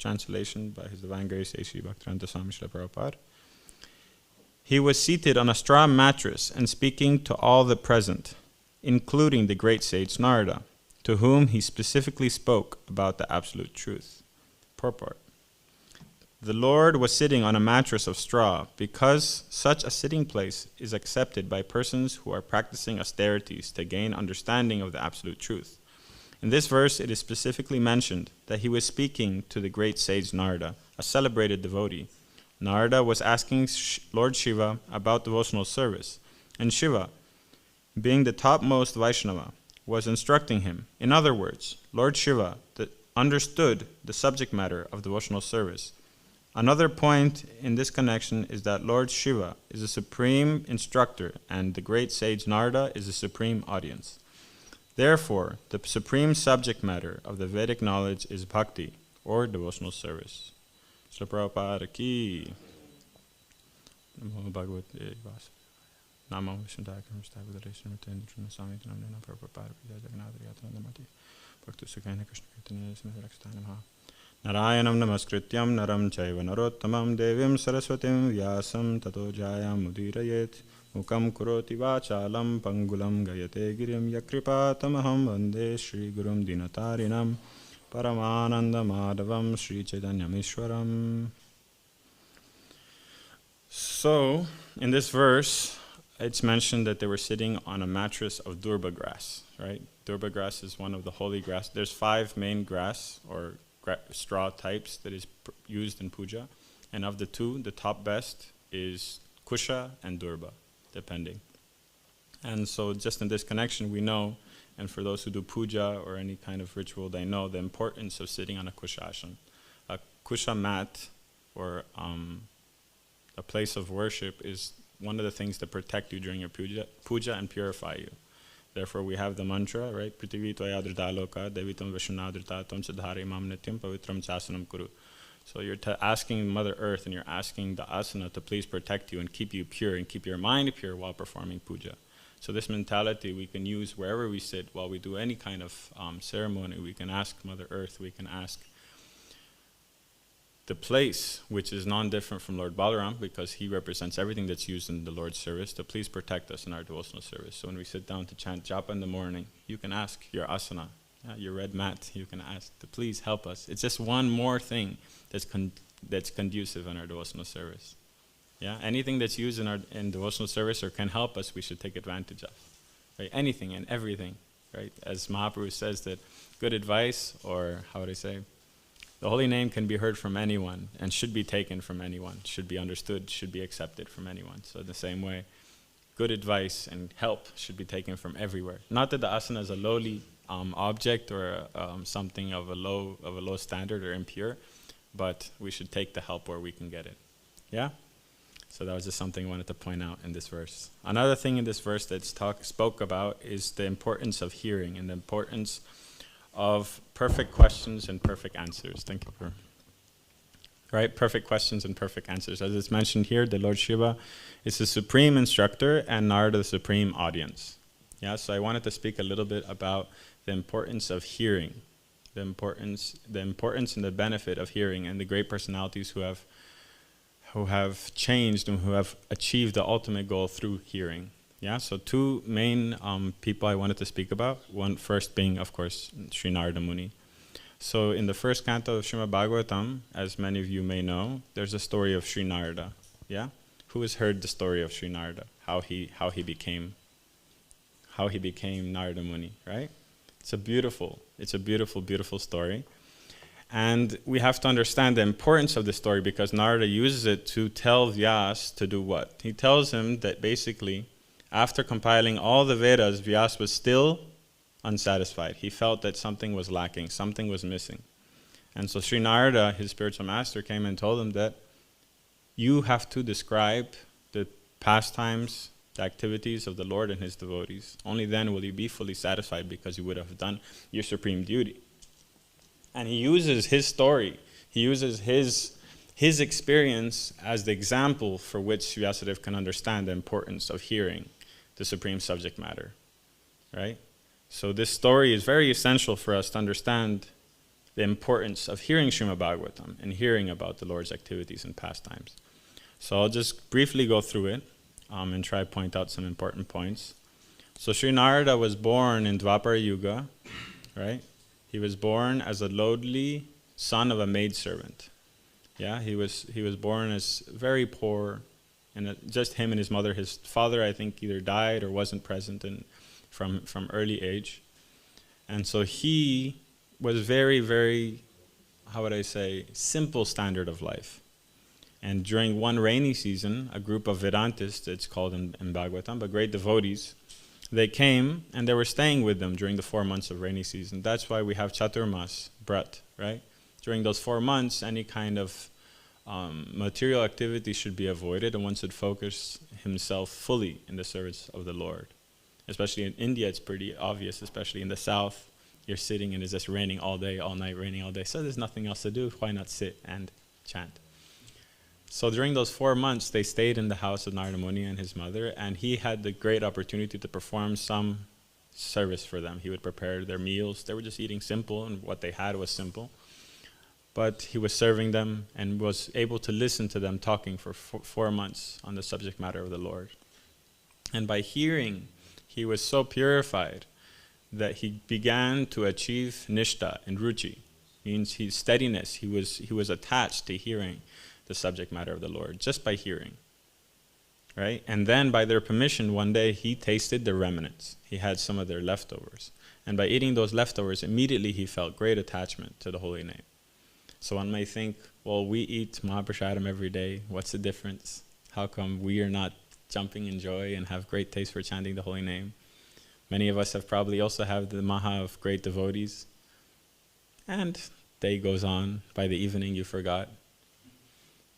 translation by His Divine Grace A.C. Bhaktivedanta Swami Srila Prabhupada. He was seated on a straw mattress and speaking to all the present, including the great sage Narada, to whom he specifically spoke about the absolute truth. Purport. The Lord was sitting on a mattress of straw because such a sitting place is accepted by persons who are practicing austerities to gain understanding of the absolute truth. In this verse, it is specifically mentioned that he was speaking to the great sage Narada, a celebrated devotee. Narada was asking Lord Shiva about devotional service, and Shiva, being the topmost Vaishnava, was instructing him. In other words, Lord Shiva understood the subject matter of devotional service. Another point in this connection is that Lord Shiva is the supreme instructor and the great sage Narada is the supreme audience. Therefore, the supreme subject matter of the Vedic knowledge is bhakti, or devotional service. Srila Prabhupada ki. Namo Bhagavate Vasudevaya. Namo Vishnudev Krishna Vedation Rutendra Swami Namna Prabhupada Jagannath Yatanamati Bhakti Sukhana Krishna Kirtana Smithrakstanamha Narayanam Namaskrityam Naram Chaiva Narottamam Devim Saraswatim Vyasam Tato Jayam Udirayet Mukam Kuroti Vachalam Pangulam Gayate Girim Yakripatamaham Vande Shri Gurum Dinatarinam Paramananda Madhavam Sri Chaitanyam Ishwaram. So, in this verse, it's mentioned that they were sitting on a mattress of durba grass, right? Durba grass is one of the holy grass. There's 5 main grass or straw types that is used in puja. And of the 2, the top best is kusha and durba, depending. And so just in this connection, we know, and for those who do puja or any kind of ritual, they know the importance of sitting on a kushasana. A kusha mat, or a place of worship, is one of the things that protect you during your puja and purify you. Therefore, we have the mantra, right? Prithvi tvayadrita loka devitam vishunadrita tvam siddhari imam nityam pavitram chasanam kuru. So you're asking Mother Earth and you're asking the asana to please protect you and keep you pure and keep your mind pure while performing puja. So this mentality we can use wherever we sit while we do any kind of ceremony. We can ask Mother Earth, we can ask the place, which is non-different from Lord Balaram, because he represents everything that's used in the Lord's service, to please protect us in our devotional service. So when we sit down to chant japa in the morning, you can ask your asana, your red mat, you can ask to please help us. It's just one more thing that's conducive in our devotional service. Yeah, anything that's used in devotional service or can help us, we should take advantage of. Right? Anything and everything. Right? As Mahaprabhu says that good advice, or how would I say, the holy name can be heard from anyone and should be taken from anyone, should be understood, should be accepted from anyone. So in the same way, good advice and help should be taken from everywhere. Not that the asana is a lowly object or something of a low standard or impure, but we should take the help where we can get it. Yeah? So that was just something I wanted to point out in this verse. Another thing in this verse that's spoke about is the importance of hearing and the importance of perfect questions and perfect answers. Thank you for... Right? Perfect questions and perfect answers. As it's mentioned here, the Lord Shiva is the supreme instructor and Narada the supreme audience. Yeah, so I wanted to speak a little bit about the importance of hearing, the importance and the benefit of hearing, and the great personalities who have changed and who have achieved the ultimate goal through hearing. Yeah, so 2 main people I wanted to speak about. One first being, of course, Sri Narada Muni. So in the first canto of Śrīmad Bhāgavatam, as many of you may know, there's a story of Sri Narada. Yeah, who has heard the story of Sri Narada? How he became Narada Muni, right? It's a beautiful, beautiful story. And we have to understand the importance of the story, because Narada uses it to tell Vyasa to do what? He tells him that basically, after compiling all the Vedas, Vyasa was still unsatisfied. He felt that something was lacking, something was missing. And so Sri Narada, his spiritual master, came and told him that you have to describe the pastimes, the activities of the Lord and his devotees. Only then will you be fully satisfied, because you would have done your supreme duty. And he uses his story, he uses his experience as the example for which Vyasadeva can understand the importance of hearing the supreme subject matter, right? So this story is very essential for us to understand the importance of hearing Śrīmad Bhāgavatam and hearing about the Lord's activities and pastimes. So I'll just briefly go through it and try to point out some important points. So Sri Narada was born in Dvapara Yuga, right? He was born as a lowly son of a maidservant. Yeah, he was born as very poor, and just him and his mother. His father, I think, either died or wasn't present from early age. And so he was very, very, how would I say, simple standard of life. And during one rainy season, a group of Vedantists, it's called in Bhagavatam, but great devotees, they came and they were staying with them during the 4 months of rainy season. That's why we have Chaturmas, Brat, right? During those 4 months, any kind of material activity should be avoided, and one should focus himself fully in the service of the Lord. Especially in India, it's pretty obvious, especially in the south. You're sitting and it's just raining all day, all night, raining all day. So there's nothing else to do. Why not sit and chant? So during those 4 months, they stayed in the house of Narada Muni and his mother, and he had the great opportunity to perform some service for them. He would prepare their meals. They were just eating simple, and what they had was simple. But he was serving them and was able to listen to them talking for 4 months on the subject matter of the Lord. And by hearing, he was so purified that he began to achieve nishta and ruchi. Means his steadiness. He was attached to hearing the subject matter of the Lord just by hearing. Right? And then by their permission, one day he tasted the remnants. He had some of their leftovers. And by eating those leftovers, immediately he felt great attachment to the holy name. So one may think, well, we eat Mahaprasadam every day. What's the difference? How come we are not jumping in joy and have great taste for chanting the holy name? Many of us have probably also have the Maha of great devotees. And day goes on. By the evening, you forgot.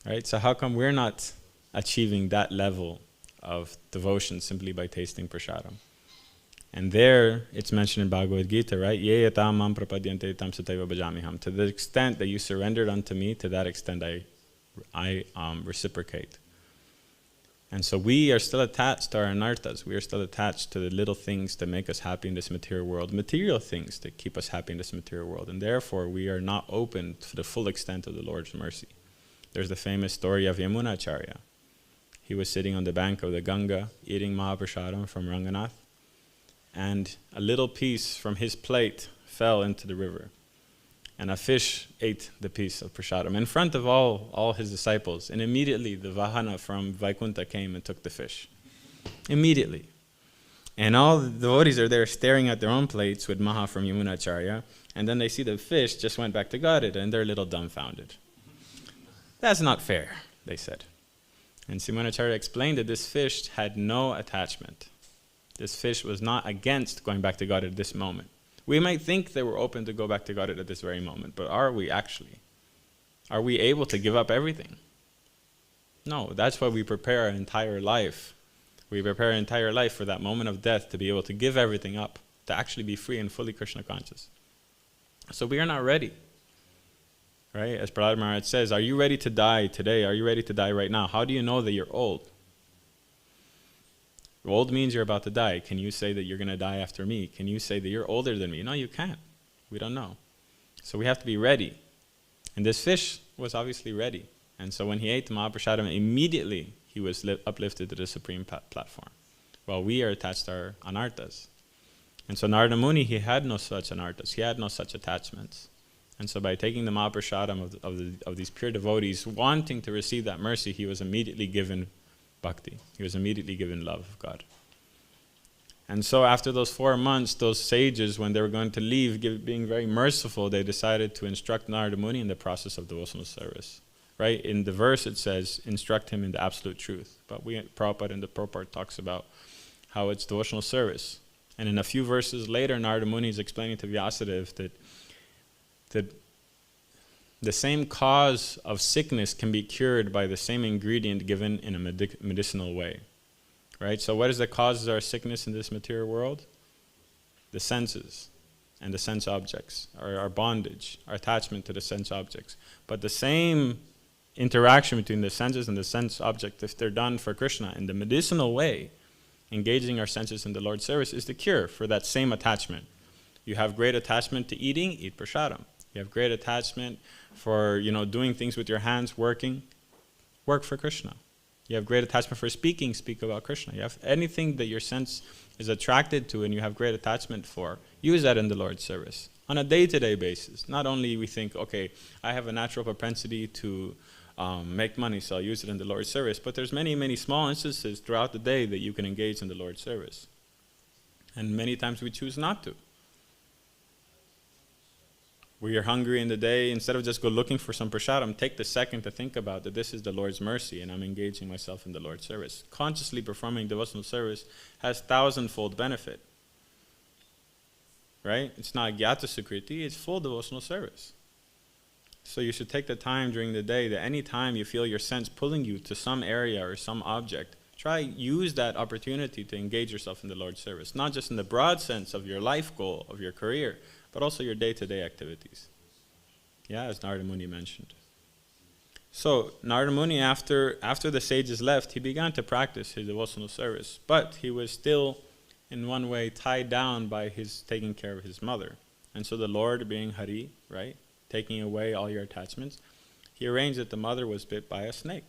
Right? So how come we're not achieving that level of devotion simply by tasting prasadam? And there, it's mentioned in Bhagavad Gita, right? Ye yatam mam prapadyante tam sataiva bhajamiham. To the extent that you surrendered unto me, to that extent I reciprocate. And so we are still attached to our anarthas. We are still attached to the little things that make us happy in this material world, material things that keep us happy in this material world. And therefore, we are not open to the full extent of the Lord's mercy. There's the famous story of Yamunacharya. He was sitting on the bank of the Ganga, eating Mahaprasadam from Ranganath, and a little piece from his plate fell into the river. And a fish ate the piece of prasadam in front of all his disciples. And immediately the Vahana from Vaikuntha came and took the fish. Immediately. And all the devotees are there staring at their own plates with Maha from Yamunacharya. And then they see the fish just went back to Godhead, and they're a little dumbfounded. That's not fair, they said. And Simhachalam explained that this fish had no attachment. This fish was not against going back to God at this moment. We might think they were open to go back to God at this very moment, but are we actually? Are we able to give up everything? No, that's why we prepare our entire life. We prepare our entire life for that moment of death to be able to give everything up, to actually be free and fully Krishna conscious. So we are not ready. Right? As Prahlad Maharaj says, are you ready to die today? Are you ready to die right now? How do you know that you're old? Old means you're about to die. Can you say that you're going to die after me? Can you say that you're older than me? No, you can't. We don't know. So we have to be ready. And this fish was obviously ready. And so when he ate the Mahaprasadam, immediately he was uplifted to the supreme platform. While we are attached to our anarthas. And so Narada Muni, he had no such anarthas. He had no such attachments. And so by taking the Mahaprasadam of these pure devotees, wanting to receive that mercy, he was immediately given bhakti. He was immediately given love of God. And so after those 4 months, those sages, when they were going to leave, being very merciful, they decided to instruct Narada Muni in the process of devotional service. Right? In the verse it says, instruct him in the absolute truth. But Prabhupada in the purport talks about how it's devotional service. And in a few verses later, Narada Muni is explaining to Vyasadeva that the same cause of sickness can be cured by the same ingredient given in a medicinal way. Right? So what is the causes of our sickness in this material world? The senses and the sense objects, our bondage, our attachment to the sense objects. But the same interaction between the senses and the sense object, if they're done for Krishna in the medicinal way, engaging our senses in the Lord's service is the cure for that same attachment. You have great attachment to eating, eat prasadam. You have great attachment for, doing things with your hands, working. Work for Krishna. You have great attachment for speaking, speak about Krishna. You have anything that your sense is attracted to and you have great attachment for, use that in the Lord's service on a day-to-day basis. Not only we think, okay, I have a natural propensity to make money, so I'll use it in the Lord's service, but there's many, many small instances throughout the day that you can engage in the Lord's service. And many times we choose not to. We are hungry in the day, instead of just go looking for some prasadam, take the second to think about that this is the Lord's mercy and I'm engaging myself in the Lord's service. Consciously performing devotional service has thousandfold benefit. Right? It's not gyata sukriti, it's full devotional service. So you should take the time during the day that any time you feel your sense pulling you to some area or some object, use that opportunity to engage yourself in the Lord's service. Not just in the broad sense of your life goal, of your career, but also your day-to-day activities. Yeah, as Narada Muni mentioned. So Narada Muni, after the sages left, he began to practice his devotional service, but he was still, in one way, tied down by his taking care of his mother. And so the Lord, being Hari, right, taking away all your attachments, he arranged that the mother was bit by a snake,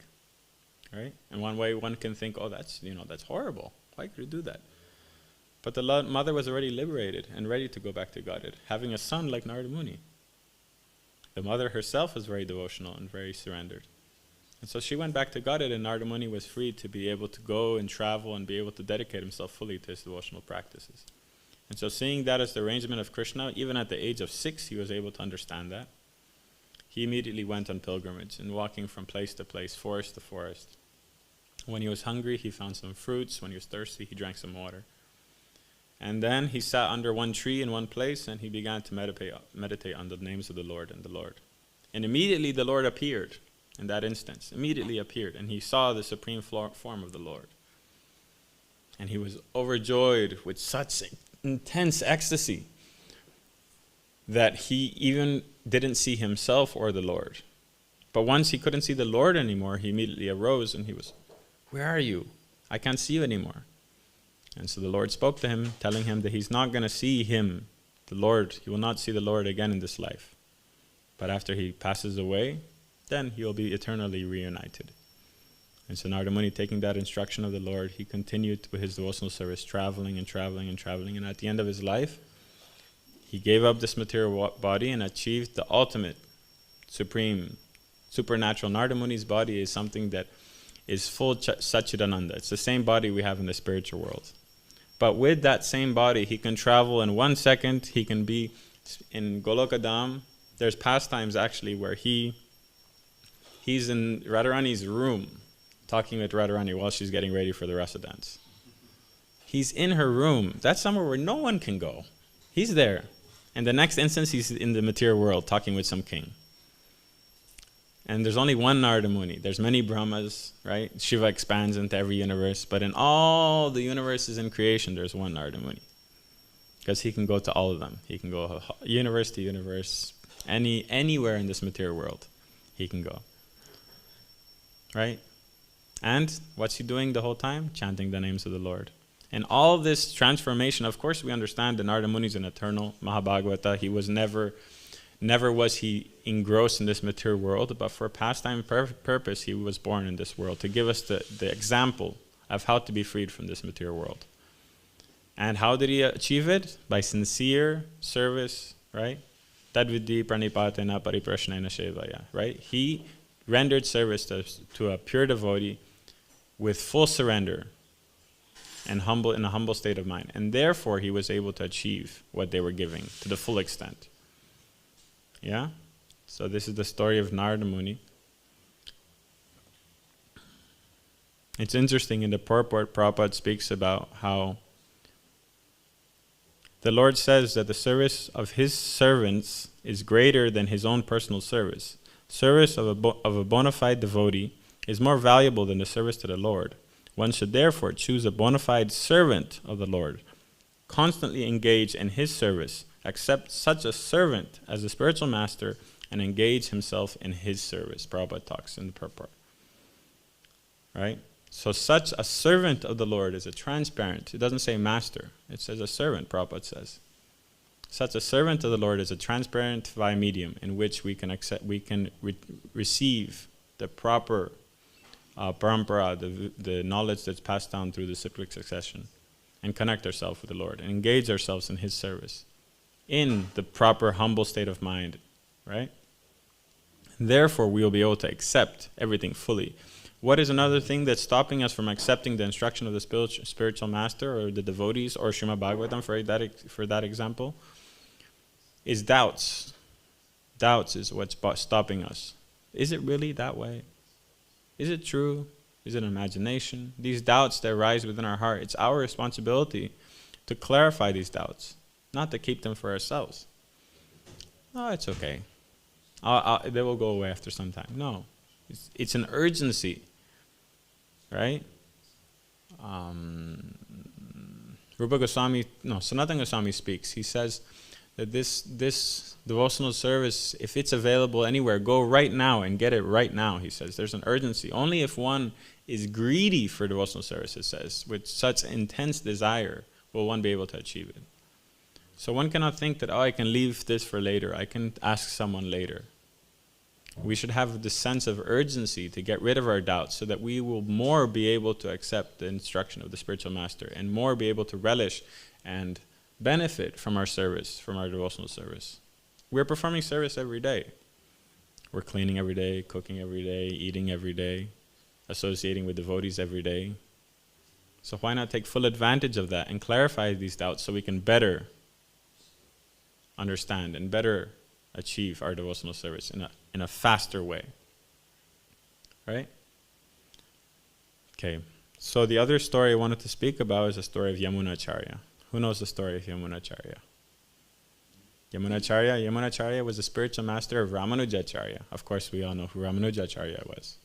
right? In one way, one can think, oh, that's horrible. Why could you do that? But the mother was already liberated and ready to go back to Godhead, having a son like Narada Muni. The mother herself was very devotional and very surrendered. And so she went back to Godhead, and Narada Muni was free to be able to go and travel and be able to dedicate himself fully to his devotional practices. And so seeing that as the arrangement of Krishna, even at the age of 6, he was able to understand that. He immediately went on pilgrimage and walking from place to place, forest to forest. When he was hungry, he found some fruits. When he was thirsty, he drank some water. And then he sat under one tree in one place and he began to meditate on the names of the Lord and the Lord. And immediately the Lord appeared in that instance, immediately appeared, and he saw the supreme form of the Lord. And he was overjoyed with such intense ecstasy that he even didn't see himself or the Lord. But once he couldn't see the Lord anymore, he immediately arose and he was, "Where are you? I can't see you anymore." And so the Lord spoke to him, telling him that he's not going to see him, the Lord. He will not see the Lord again in this life. But after he passes away, then he will be eternally reunited. And so Narada Muni, taking that instruction of the Lord, he continued with his devotional service, traveling and traveling and traveling. And at the end of his life, he gave up this material body and achieved the ultimate, supreme, supernatural. Narada Muni's body is something that is full Satchidananda. It's the same body we have in the spiritual world. But with that same body, he can travel in 1 second. He can be in Golokadam. There's pastimes actually where he's in Radharani's room talking with Radharani while she's getting ready for the rasa dance. He's in her room. That's somewhere where no one can go. He's there. And the next instance, he's in the material world talking with some king. And there's only one Narada Muni. There's many Brahmas, right? Shiva expands into every universe. But in all the universes in creation, there's one Narada Muni. Because he can go to all of them. He can go universe to universe. Anywhere in this material world, he can go. Right? And what's he doing the whole time? Chanting the names of the Lord. And all this transformation, of course we understand that Narada Muni is an eternal Mahabhagavata. He was never was he engrossed in this material world, but for a pastime purpose, he was born in this world to give us the example of how to be freed from this material world. And how did he achieve it? By sincere service, right? Tadvidhi pranipatena pariprashnena shevaya, right? He rendered service to a pure devotee with full surrender and in a humble state of mind. And therefore, he was able to achieve what they were giving to the full extent. Yeah? So this is the story of Narada Muni. It's interesting, in the purport, Prabhupada speaks about how the Lord says that the service of his servants is greater than his own personal service. Service of a bona fide devotee is more valuable than the service to the Lord. One should therefore choose a bona fide servant of the Lord, constantly engage in his service, accept such a servant as a spiritual master, and engage himself in his service. Prabhupada talks in the purport. Right? So such a servant of the Lord is a transparent. It doesn't say master. It says a servant, Prabhupada says. Such a servant of the Lord is a transparent via medium in which we can receive the proper parampara, the knowledge that's passed down through the cyclic succession, and connect ourselves with the Lord and engage ourselves in His service in the proper humble state of mind, right? Therefore, we will be able to accept everything fully. What is another thing that's stopping us from accepting the instruction of the spiritual master or the devotees or Śrīmad Bhāgavatam for that example? Is doubts. Doubts is what's stopping us. Is it really that way? Is it true? Is it imagination? These doubts that arise within our heart, it's our responsibility to clarify these doubts, not to keep them for ourselves. Oh, it's okay. They will go away after some time. No. It's an urgency, right? Sanatana Goswami speaks. He says that this devotional service, if it's available anywhere, go right now and get it right now, he says. There's an urgency. Only if one is greedy for devotional service, it says, with such intense desire, will one be able to achieve it. So one cannot think that, I can leave this for later. I can ask someone later. We should have the sense of urgency to get rid of our doubts so that we will more be able to accept the instruction of the spiritual master and more be able to relish and benefit from our service, from our devotional service. We're performing service every day. We're cleaning every day, cooking every day, eating every day, associating with devotees every day. So why not take full advantage of that and clarify these doubts so we can better understand and better achieve our devotional service in a faster way. Right? Okay. So the other story I wanted to speak about is the story of Yamunacharya. Who knows the story of Yamunacharya? Yamunacharya was the spiritual master of Ramanujacharya. Of course, we all know who Ramanujacharya was.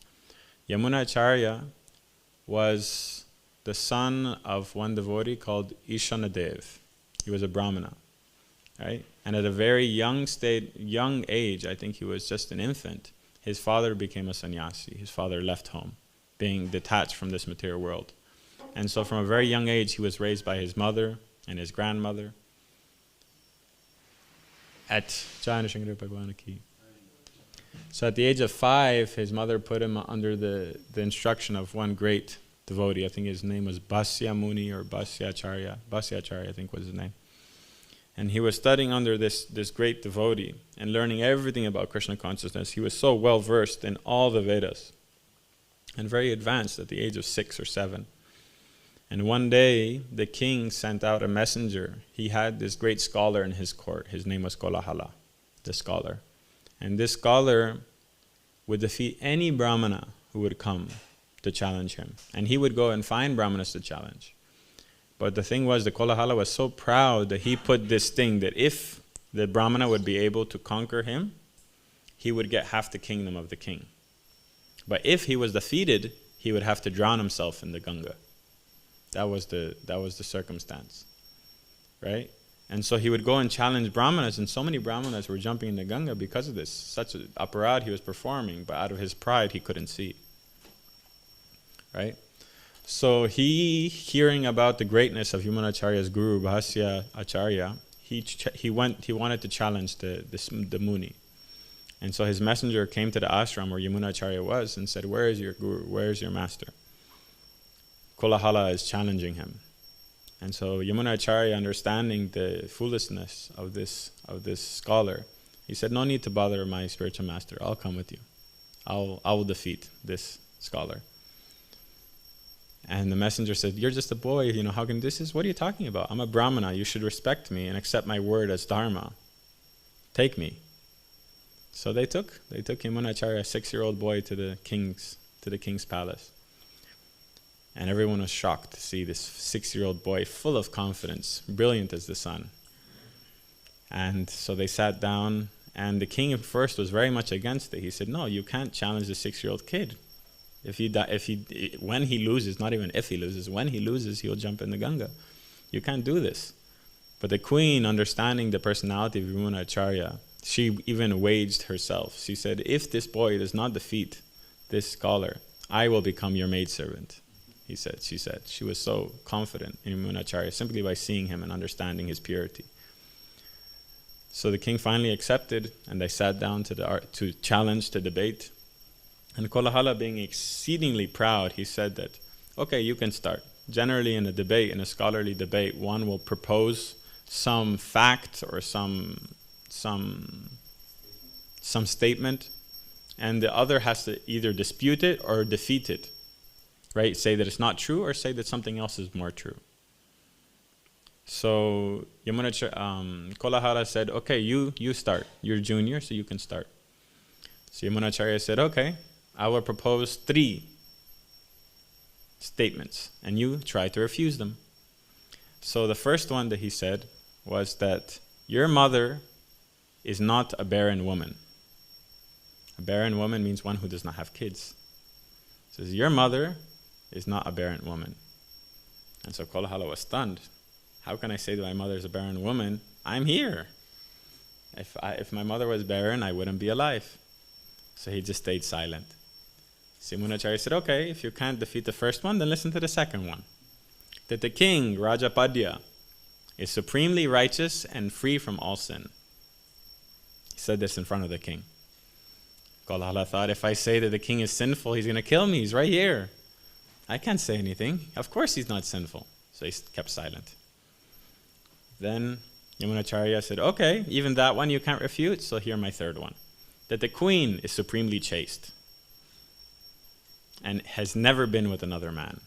Yamunacharya was the son of one devotee called Ishanadev. He was a Brahmana, right? And at a very young age, I think he was just an infant, his father became a sannyasi. His father left home, being detached from this material world. And so from a very young age, he was raised by his mother and his grandmother. So at the age of 5, his mother put him under the instruction of one great devotee. I think his name was Bhasya Muni or Bhasyacharya. Bhasyacharya, I think was his name. And he was studying under this great devotee and learning everything about Krishna consciousness. He was so well versed in all the Vedas and very advanced at the age of 6 or 7. And one day, the king sent out a messenger. He had this great scholar in his court. His name was Kolahala, the scholar. And this scholar would defeat any Brahmana who would come to challenge him. And he would go and find Brahmanas to challenge. But the thing was, the Kolahala was so proud that he put this thing that if the Brahmana would be able to conquer him, he would get half the kingdom of the king. But if he was defeated, he would have to drown himself in the Ganga. That was the circumstance, right? And so he would go and challenge Brahmanas, and so many Brahmanas were jumping in the Ganga because of this. Such an aparad he was performing, but out of his pride he couldn't see, right? So he, hearing about the greatness of Yamunacharya's guru, Bhasya Acharya, he wanted to challenge the Muni. And so his messenger came to the ashram where Yamunacharya was and said, "Where is your guru? Where is your master?" Kolahala is challenging him. And so Yamunacharya, understanding the foolishness of this scholar, he said, "No need to bother my spiritual master. I'll come with you. I will defeat this scholar." And the messenger said, "You're just a boy, how can what are you talking about? I'm a Brahmana, you should respect me and accept my word as dharma. Take me." So they took Yamunacharya, a 6-year-old boy, to the king's palace. And everyone was shocked to see this 6-year-old boy full of confidence, brilliant as the sun. And so they sat down, and the king at first was very much against it. He said, "No, you can't challenge the 6-year-old kid. When he loses, not even if he loses, when he loses, he'll jump in the Ganga. You can't do this." But the queen, understanding the personality of Yamunacharya, she even waged herself. She said, "If this boy does not defeat this scholar, I will become your maidservant." She said. She was so confident in Yamunacharya simply by seeing him and understanding his purity. So the king finally accepted, and they sat down to challenge, to debate. And Kolahala, being exceedingly proud, he said that, okay, you can start. Generally in a debate, in a scholarly debate, one will propose some fact or some statement, and the other has to either dispute it or defeat it, right? Say that it's not true or say that something else is more true. So Kolahala said, okay, you start. You're junior, so you can start. So Yamunacharya said, okay, I will propose 3 statements, and you try to refuse them. So the first one that he said was that your mother is not a barren woman. A barren woman means one who does not have kids. He says, your mother is not a barren woman. And so Kolahala was stunned. How can I say that my mother is a barren woman? I'm here. If my mother was barren, I wouldn't be alive. So he just stayed silent. Yamunacharya said, okay, if you can't defeat the first one, then listen to the second one. That the king, Rajapadya, is supremely righteous and free from all sin. He said this in front of the king. Kolahala thought, if I say that the king is sinful, he's going to kill me. He's right here. I can't say anything. Of course he's not sinful. So he kept silent. Then Yamunacharya said, okay, even that one you can't refute, so here my third one. That the queen is supremely chaste and has never been with another man.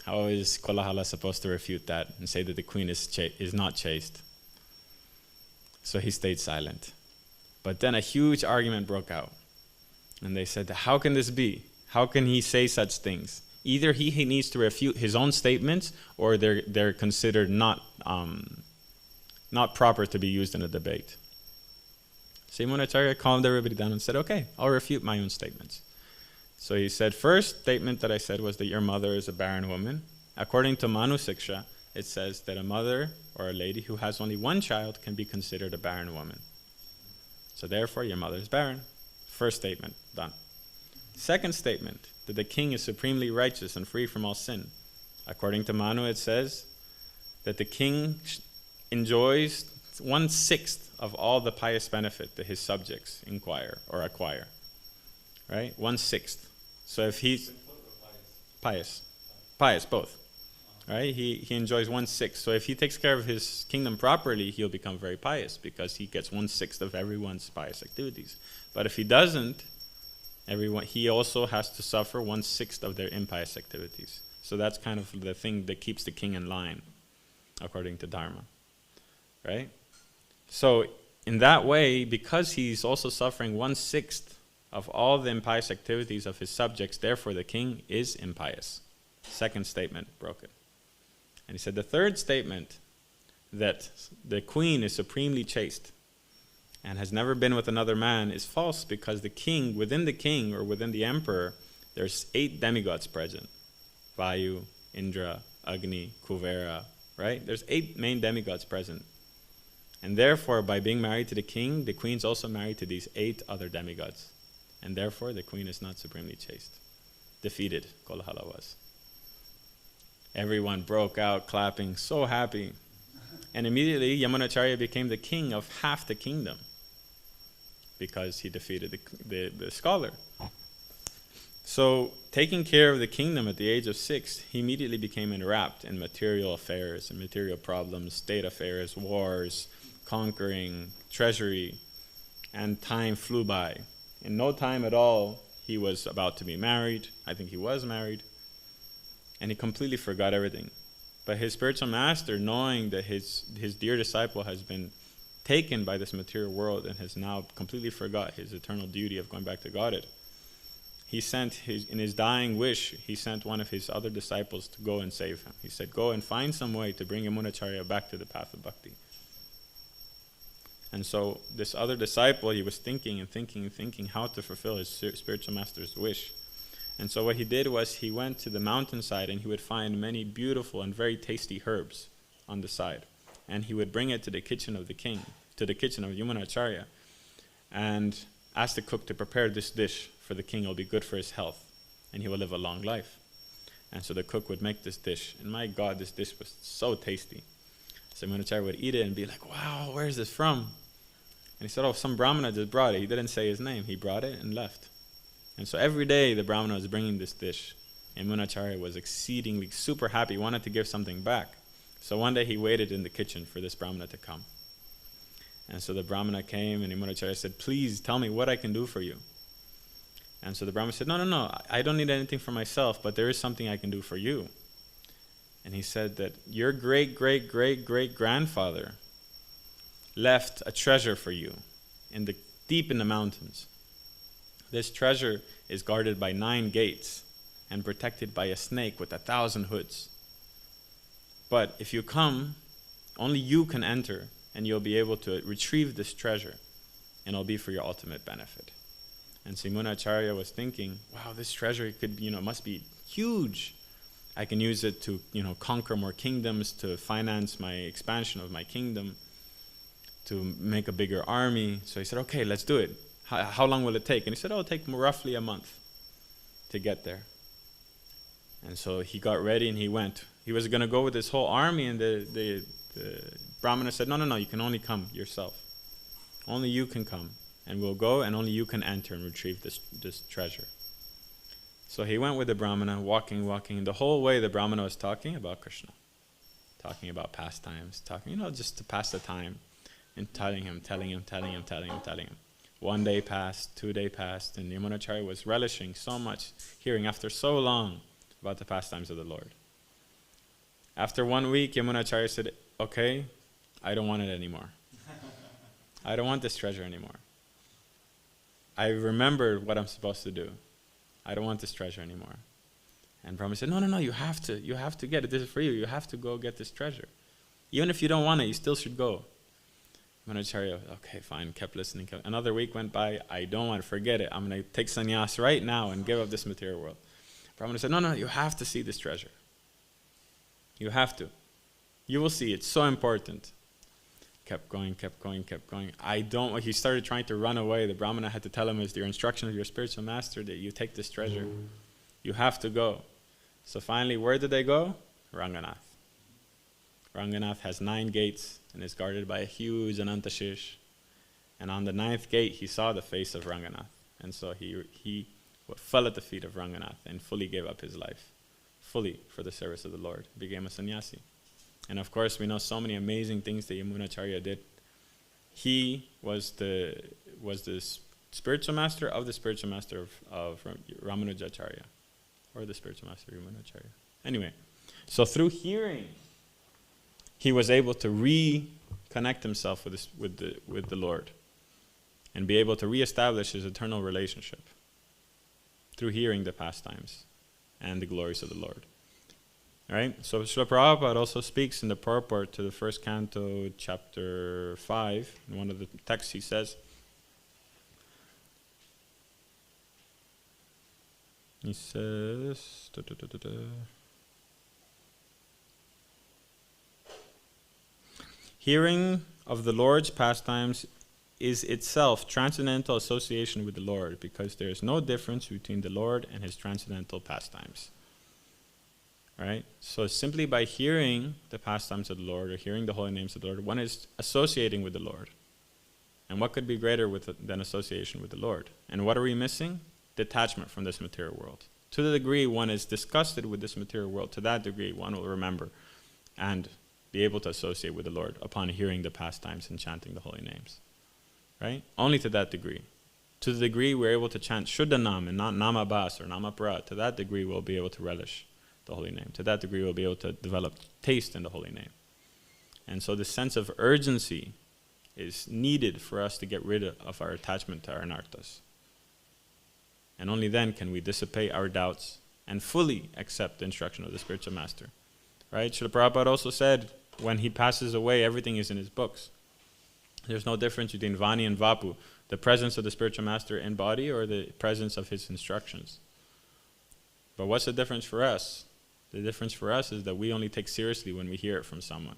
How is Kolahala supposed to refute that and say that the queen is not chaste? So he stayed silent. But then a huge argument broke out. And they said, how can this be? How can he say such things? Either he needs to refute his own statements, or they're considered not proper to be used in a debate. So Yamunacharya calmed everybody down and said, okay, I'll refute my own statements. So he said, first statement that I said was that your mother is a barren woman. According to Manu Siksha, it says that a mother or a lady who has only one child can be considered a barren woman. So therefore, your mother is barren. First statement, done. Second statement, that the king is supremely righteous and free from all sin. According to Manu, it says that the king enjoys 1/6 of all the pious benefit that his subjects acquire. Right? 1/6. So if he's pious, both. Right? He enjoys 1/6. So if he takes care of his kingdom properly, he'll become very pious because he gets 1/6 of everyone's pious activities. But if he doesn't, he also has to suffer 1/6 of their impious activities. So that's kind of the thing that keeps the king in line, according to Dharma. Right? So in that way, because he's also suffering 1/6 of all the impious activities of his subjects, therefore the king is impious. Second statement broken. And he said the third statement, that the queen is supremely chaste and has never been with another man, is false, because the king, within the emperor, there's 8 demigods present. Vayu, Indra, Agni, Kuvera, right? There's 8 main demigods present. And therefore, by being married to the king, the queen's also married to these 8 other demigods. And therefore, the queen is not supremely chaste. Defeated, Kolahala was. Everyone broke out clapping, so happy. And immediately, Yamunacharya became the king of half the kingdom because he defeated the scholar. So, taking care of the kingdom at the age of 6, he immediately became enwrapped in material affairs and material problems, state affairs, wars, conquering, treasury, and time flew by. In no time at all, he was about to be married. I think he was married. And he completely forgot everything. But his spiritual master, knowing that his dear disciple has been taken by this material world and has now completely forgot his eternal duty of going back to Godhead, he sent in his dying wish, he sent one of his other disciples to go and save him. He said, go and find some way to bring Yamunacharya back to the path of bhakti. And so this other disciple, he was thinking how to fulfill his spiritual master's wish. And so what he did was he went to the mountainside and he would find many beautiful and very tasty herbs on the side. And he would bring it to the kitchen of the king, to the kitchen of Yamunacharya, and ask the cook to prepare this dish for the king. It will be good for his health and he will live a long life. And so the cook would make this dish. And my God, this dish was so tasty. So Yamunacharya would eat it and be like, wow, where is this from? And he said, oh, some Brahmana just brought it. He didn't say his name. He brought it and left. And so every day the Brahmana was bringing this dish. And Yamunacharya was exceedingly super happy, wanted to give something back. So one day he waited in the kitchen for this Brahmana to come. And so the Brahmana came and Yamunacharya said, please tell me what I can do for you. And so the Brahmana said, no, I don't need anything for myself, but there is something I can do for you. And he said that your great-great-great-great-grandfather left a treasure for you deep in the mountains. This treasure is guarded by 9 gates and protected by a snake with 1,000 hoods. But if you come, only you can enter, and you'll be able to retrieve this treasure, and it'll be for your ultimate benefit. And so Yamunacharya was thinking, wow, this treasure could be, must be huge. I can use it to, conquer more kingdoms, to finance my expansion of my kingdom, to make a bigger army. So he said, okay, let's do it. How long will it take? And he said, it'll take roughly a month to get there. And so he got ready and he went. He was going to go with his whole army, and the Brahmana said, no, you can only come yourself. Only you can come, and we'll go, and only you can enter and retrieve this treasure. So he went with the Brahmana, walking. The whole way the Brahmana was talking about Krishna, talking about pastimes, talking, just to pass the time, and telling him. 1 day passed, 2 days passed, and Yamunacharya was relishing so much, hearing after so long about the pastimes of the Lord. After 1 week, Yamunacharya said, okay, I don't want it anymore. I don't want this treasure anymore. I remembered what I'm supposed to do. I don't want this treasure anymore. And Brahma said, no, you have to get it. This is for you. You have to go get this treasure. Even if you don't want it, you still should go. Yamunacharya, okay, fine, kept listening. Another week went by. I don't want to forget it. I'm going to take sannyas right now and give up this material world. Brahmana said, no, you have to see this treasure. You have to. You will see. It's so important. Kept going. He started trying to run away. The Brahmana had to tell him, it's your instruction of your spiritual master that you take this treasure. You have to go. So finally, where did they go? Ranganath. Ranganath has 9 gates and is guarded by a huge Anantashish. And on the 9th gate, he saw the face of Ranganath. And so he fell at the feet of Ranganath and fully gave up his life, fully for the service of the Lord, became a sannyasi. And of course, we know so many amazing things that Yamunacharya did. He was the spiritual master of the spiritual master of Ramanujacharya, or the spiritual master of Yamunacharya. Anyway, so through hearing, he was able to reconnect himself with the Lord, and be able to reestablish his eternal relationship through hearing the pastimes and the glories of the Lord. Right? So Srila Prabhupada also speaks in the purport to the first canto, chapter 5. In one of the texts he says, hearing of the Lord's pastimes is itself transcendental association with the Lord, because there is no difference between the Lord and his transcendental pastimes. Right? So simply by hearing the pastimes of the Lord, or hearing the holy names of the Lord, one is associating with the Lord. And what could be greater than association with the Lord? And what are we missing? Detachment from this material world. To the degree one is disgusted with this material world, to that degree one will remember and be able to associate with the Lord upon hearing the pastimes and chanting the holy names. Right? Only to that degree. To the degree we're able to chant Shuddha Nam and not Nama Bas or Nama Pra, to that degree we'll be able to relish the holy name. To that degree we'll be able to develop taste in the holy name. And so this sense of urgency is needed for us to get rid of our attachment to our anarthas. And only then can we dissipate our doubts and fully accept the instruction of the spiritual master. Right? Srila Prabhupada also said, when he passes away, everything is in his books. There's no difference between Vani and Vapu, the presence of the spiritual master in body or the presence of his instructions. But what's the difference for us? The difference for us is that we only take seriously when we hear it from someone.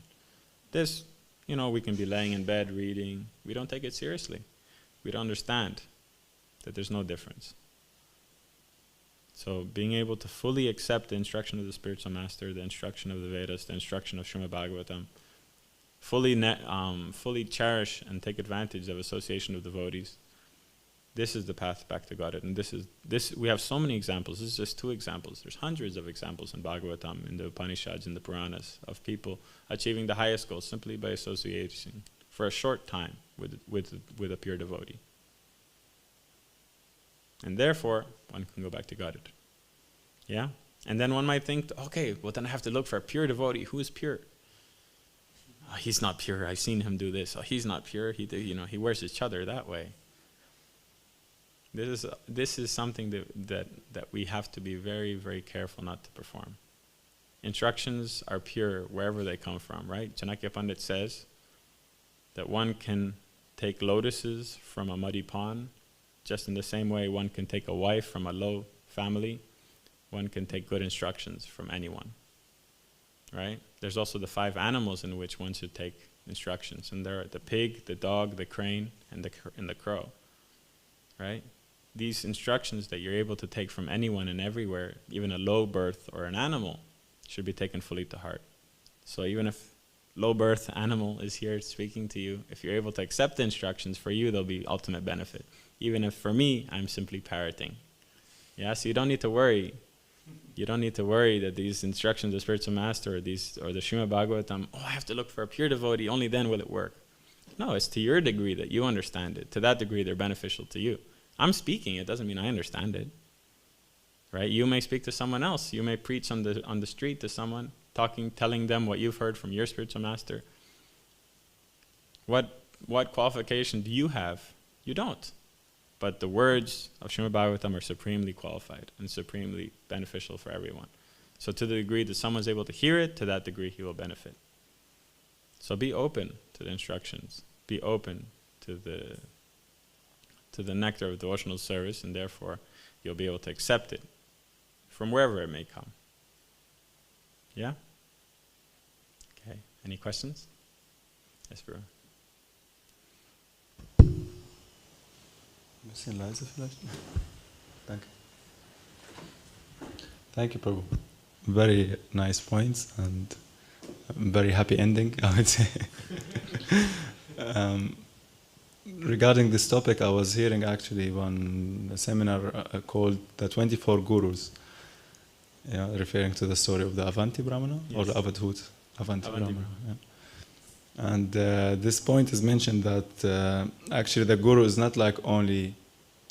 This, we can be laying in bed reading. We don't take it seriously. We don't understand that there's no difference. So being able to fully accept the instruction of the spiritual master, the instruction of the Vedas, the instruction of Śrīmad Bhāgavatam, fully cherish and take advantage of association with devotees, this is the path back to Godhead. And we have so many examples. This is just 2 examples. There's hundreds of examples in Bhāgavatam, in the Upanishads, in the Puranas, of people achieving the highest goals simply by association for a short time with a pure devotee. And therefore, one can go back to Godhead. Yeah? And then one might think, okay, well then I have to look for a pure devotee. Who is pure? Oh, he's not pure. I've seen him do this. Oh, he's not pure. He wears his chadar that way. This is something that we have to be very, very careful not to perform. Instructions are pure wherever they come from, right? Chanakya Pandit says that one can take lotuses from a muddy pond, just in the same way one can take a wife from a low family, one can take good instructions from anyone, right? There's also the 5 animals in which one should take instructions, and there are the pig, the dog, the crane, and the crow, right? These instructions that you're able to take from anyone and everywhere, even a low birth or an animal, should be taken fully to heart. So even if low birth animal is here speaking to you, if you're able to accept the instructions, for you there'll be ultimate benefit. Even if for me, I'm simply parroting. Yeah, so you don't need to worry. You don't need to worry that these instructions of spiritual master or the Śrīmad Bhāgavatam, I have to look for a pure devotee, only then will it work. No, it's to your degree that you understand it. To that degree, they're beneficial to you. I'm speaking, it doesn't mean I understand it. Right? You may speak to someone else. You may preach on the street to someone, telling them what you've heard from your spiritual master. What qualification do you have? You don't. But the words of Śrīmad Bhāgavatam are supremely qualified and supremely beneficial for everyone. So to the degree that someone's able to hear it, to that degree he will benefit. So be open to the instructions. Be open to the nectar of devotional service, and therefore you'll be able to accept it from wherever it may come. Yeah? Okay. Any questions? Yes, bro. Bisschen leise vielleicht? Danke. Thank you, Prabhu. Very nice points and very happy ending, I would say. Regarding this topic, I was hearing actually one seminar called The 24 Gurus, referring to the story of the Avanti Brahmana, yes, or the Avadhut Avanti Brahmana. Yeah. And this point is mentioned that actually the Guru is not like only,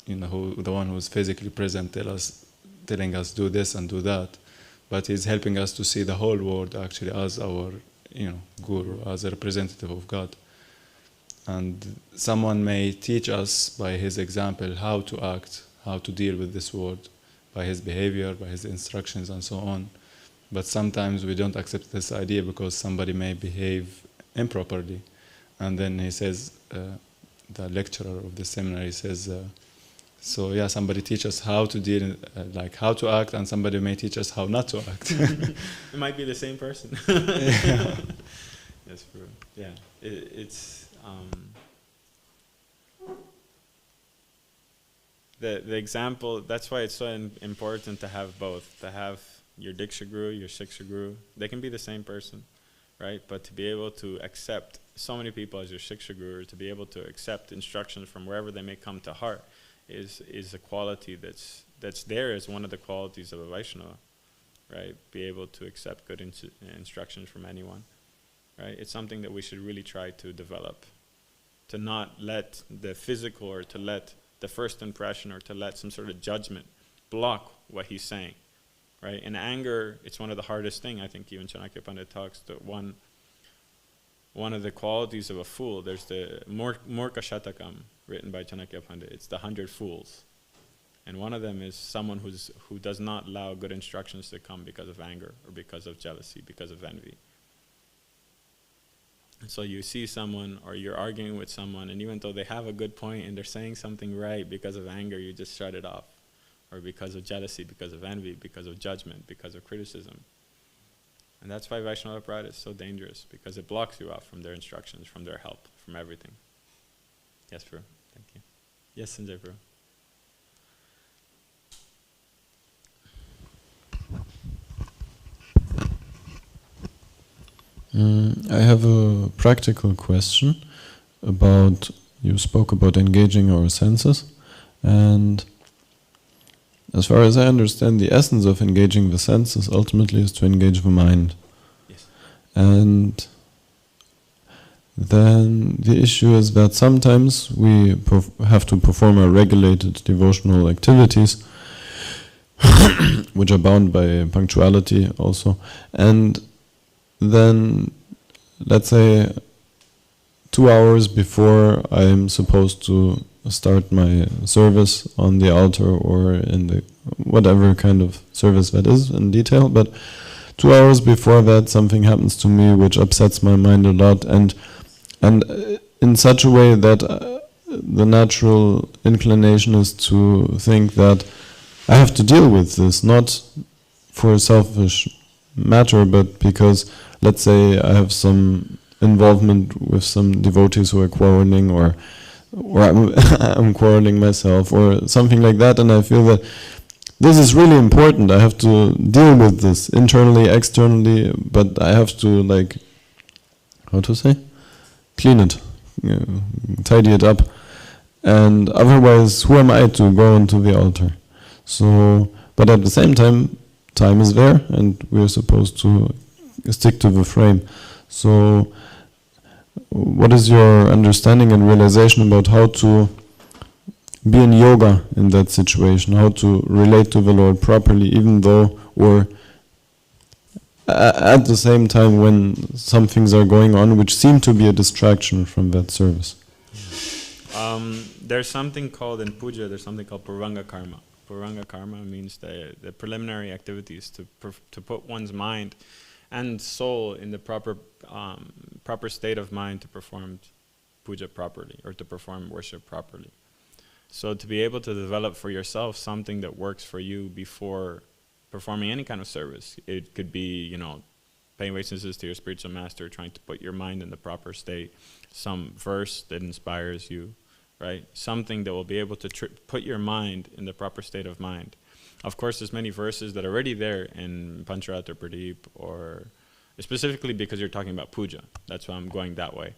the one who is physically present telling us do this and do that, but he's helping us to see the whole world actually as our, Guru, as a representative of God. And someone may teach us by his example how to act, how to deal with this world, by his behavior, by his instructions and so on. But sometimes we don't accept this idea because somebody may behave improperly. And then he says, the lecturer of the seminar, he says, somebody teach us how to deal, how to act, and somebody may teach us how not to act. It might be the same person. Yeah. Yes, bro. Yeah, it's the example. That's why it's so important to have both. To have your Diksha Guru, your Shiksha Guru. They can be the same person, right? But to be able to accept so many people as your Shiksha Guru, to be able to accept instructions from wherever they may come to heart, is a quality that's there as one of the qualities of a Vaishnava, right? Be able to accept good instructions from anyone, right? It's something that we should really try to develop, to not let the physical or to let the first impression or to let some sort of judgment block what he's saying, right? In anger, it's one of the hardest things. I think even Chanakya Pandit talks that one of the qualities of a fool, there's the Murka Shatakam, written by Chanakya Pandit. It's the 100 fools. And one of them is someone who does not allow good instructions to come because of anger or because of jealousy, because of envy. And so you see someone or you're arguing with someone, and even though they have a good point and they're saying something right, because of anger you just shut it off. Or because of jealousy, because of envy, because of judgment, because of criticism. And that's why Vaishnava Pride is so dangerous, because it blocks you off from their instructions, from their help, from everything. Yes, bro. Thank you. Yes, Sanjay, bro. I have a practical question about, you spoke about engaging our senses, and as far as I understand, the essence of engaging the senses ultimately is to engage the mind. Yes. And then the issue is that sometimes we have to perform our regulated devotional activities, which are bound by punctuality also. And then, let's say, 2 hours before I'm supposed to start my service on the altar or in the whatever kind of service that is in detail, but 2 hours before that something happens to me which upsets my mind a lot, and in such a way that the natural inclination is to think that I have to deal with this, not for a selfish matter, but because, let's say, I have some involvement with some devotees who are quarreling, or I'm quarreling myself, or something like that, and I feel that this is really important. I have to deal with this internally, externally, but I have to, like, how to say? Clean it, tidy it up, and otherwise, who am I to go onto the altar? So, but at the same time, time is there, and we're supposed to stick to the frame. So, what is your understanding and realization about how to be in yoga in that situation, how to relate to the Lord properly, even though, or at the same time when some things are going on which seem to be a distraction from that service? There's something called, in puja, there's something called purvanga karma. Purvanga karma means the preliminary activities to put one's mind and soul in the proper state of mind to perform puja properly, or to perform worship properly. So to be able to develop for yourself something that works for you before performing any kind of service. It could be, paying obeisances to your spiritual master, trying to put your mind in the proper state, some verse that inspires you, right? Something that will be able to put your mind in the proper state of mind. Of course, there's many verses that are already there in Pancharat or Pradeep, or specifically because you're talking about puja. That's why I'm going that way.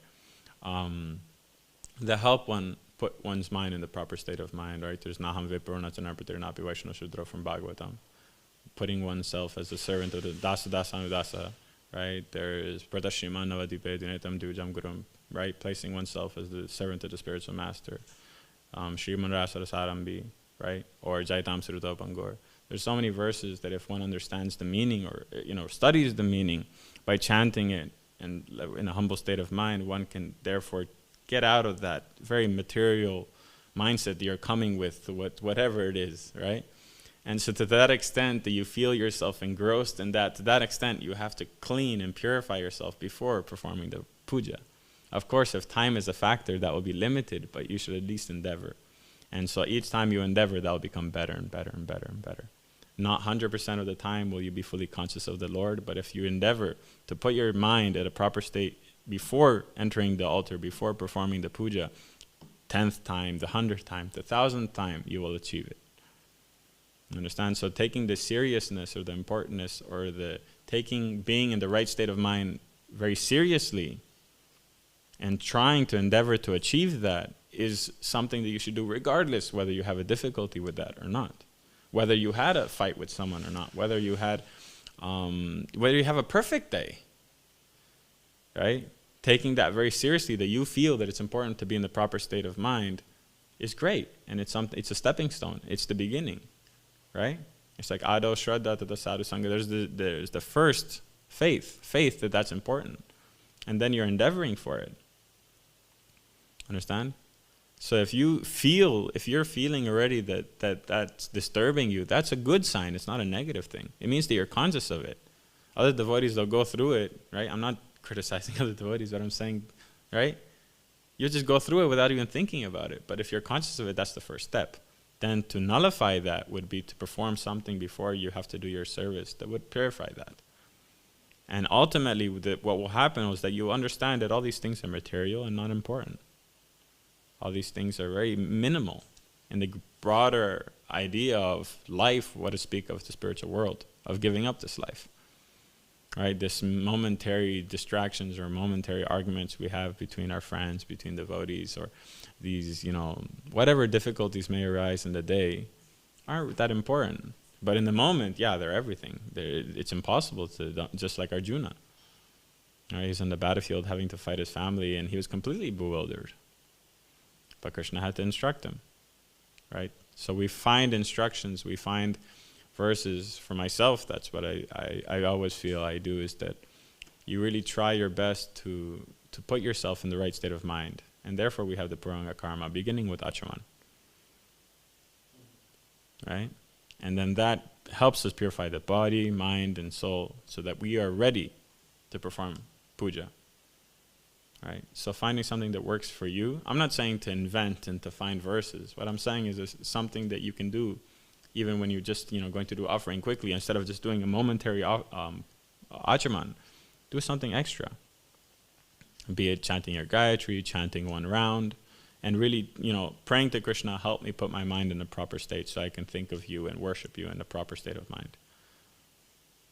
That help one put one's mind in the proper state of mind, right? There's Naham Viparanachanarpatir Napi Vaishno Shudra from Bhāgavatam. Putting oneself as a servant of the Dasa Dasa Anudasa, right? There is Pratashriman Navadipe Dinetam Dvijam Gurum, right? Placing oneself as the servant of the spiritual master. Śrīman Rasarambi, right? Or Jaitam Sruta Pangur. There's so many verses that if one understands the meaning, or studies the meaning by chanting it and in a humble state of mind, one can therefore get out of that very material mindset that you're coming with to whatever it is, right? And so to that extent that you feel yourself engrossed in that, to that extent you have to clean and purify yourself before performing the puja. Of course, if time is a factor, that will be limited, but you should at least endeavor. And so each time you endeavor, that will become better and better and better and better. Not 100% of the time will you be fully conscious of the Lord, but if you endeavor to put your mind at a proper state before entering the altar, before performing the puja, 10th time, the 100th time, the 1000th time, you will achieve it. Understand? So taking the seriousness or the importance or being in the right state of mind very seriously and trying to endeavor to achieve that is something that you should do regardless whether you have a difficulty with that or not. Whether you had a fight with someone or not. Whether you have a perfect day. Right? Taking that very seriously, that you feel that it's important to be in the proper state of mind, is great. And it's a stepping stone. It's the beginning. Right? It's like Ado Shraddha Tata Sadhu Sangha. There's the first faith that's important. And then you're endeavoring for it. Understand? So if you're feeling already that's disturbing you, that's a good sign. It's not a negative thing. It means that you're conscious of it. Other devotees, they'll go through it, right? I'm not criticizing other devotees, but I'm saying, right? You'll just go through it without even thinking about it. But if you're conscious of it, that's the first step. Then to nullify that would be to perform something before you have to do your service that would purify that. And ultimately, what will happen is that you understand that all these things are material and not important. All these things are very minimal in the broader idea of life, what to speak of the spiritual world, of giving up this life. right? This momentary distractions or momentary arguments we have between our friends, between devotees, or these, whatever difficulties may arise in the day aren't that important. But in the moment, yeah, they're everything. It's impossible to, just like Arjuna. Right? He's on the battlefield having to fight his family, and he was completely bewildered. But Krishna had to instruct him, right? So we find instructions, we find verses. For myself, that's what I always feel I do, is that you really try your best to put yourself in the right state of mind. And therefore we have the Puranga Karma, beginning with Achaman. Right? And then that helps us purify the body, mind, and soul, so that we are ready to perform puja. Right? So finding something that works for you. I'm not saying to invent and to find verses. What I'm saying is something that you can do even when you're just going to do offering quickly. Instead of just doing a momentary achaman, do something extra. Be it chanting your Gayatri, chanting one round, and really praying to Krishna, help me put my mind in the proper state so I can think of you and worship you in the proper state of mind.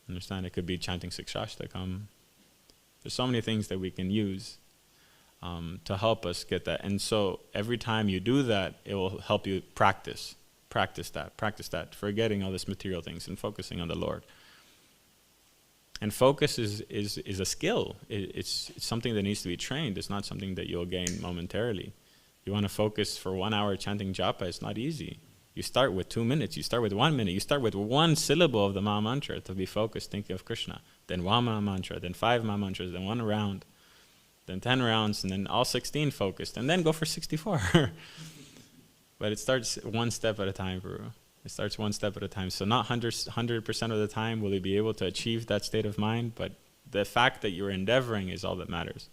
Understand? It could be chanting Sikshashtakam. There's so many things that we can use to help us get that. And so every time you do that, it will help you practice that, forgetting all these material things and focusing on the Lord. And focus is a skill. It's something that needs to be trained. It's not something that you'll gain momentarily. You want to focus for 1 hour chanting japa, it's not easy. You start with 2 minutes, you start with 1 minute, you start with one syllable of the Maha Mantra to be focused, thinking of Krishna. Then 1 Maha Mantra, then 5 Maha Mantras, then 1 round, then 10 rounds, and then all 16 focused, and then go for 64. But it starts one step at a time, Guru. It starts one step at a time. So not 100% of the time will you be able to achieve that state of mind, but the fact that you're endeavoring is all that matters.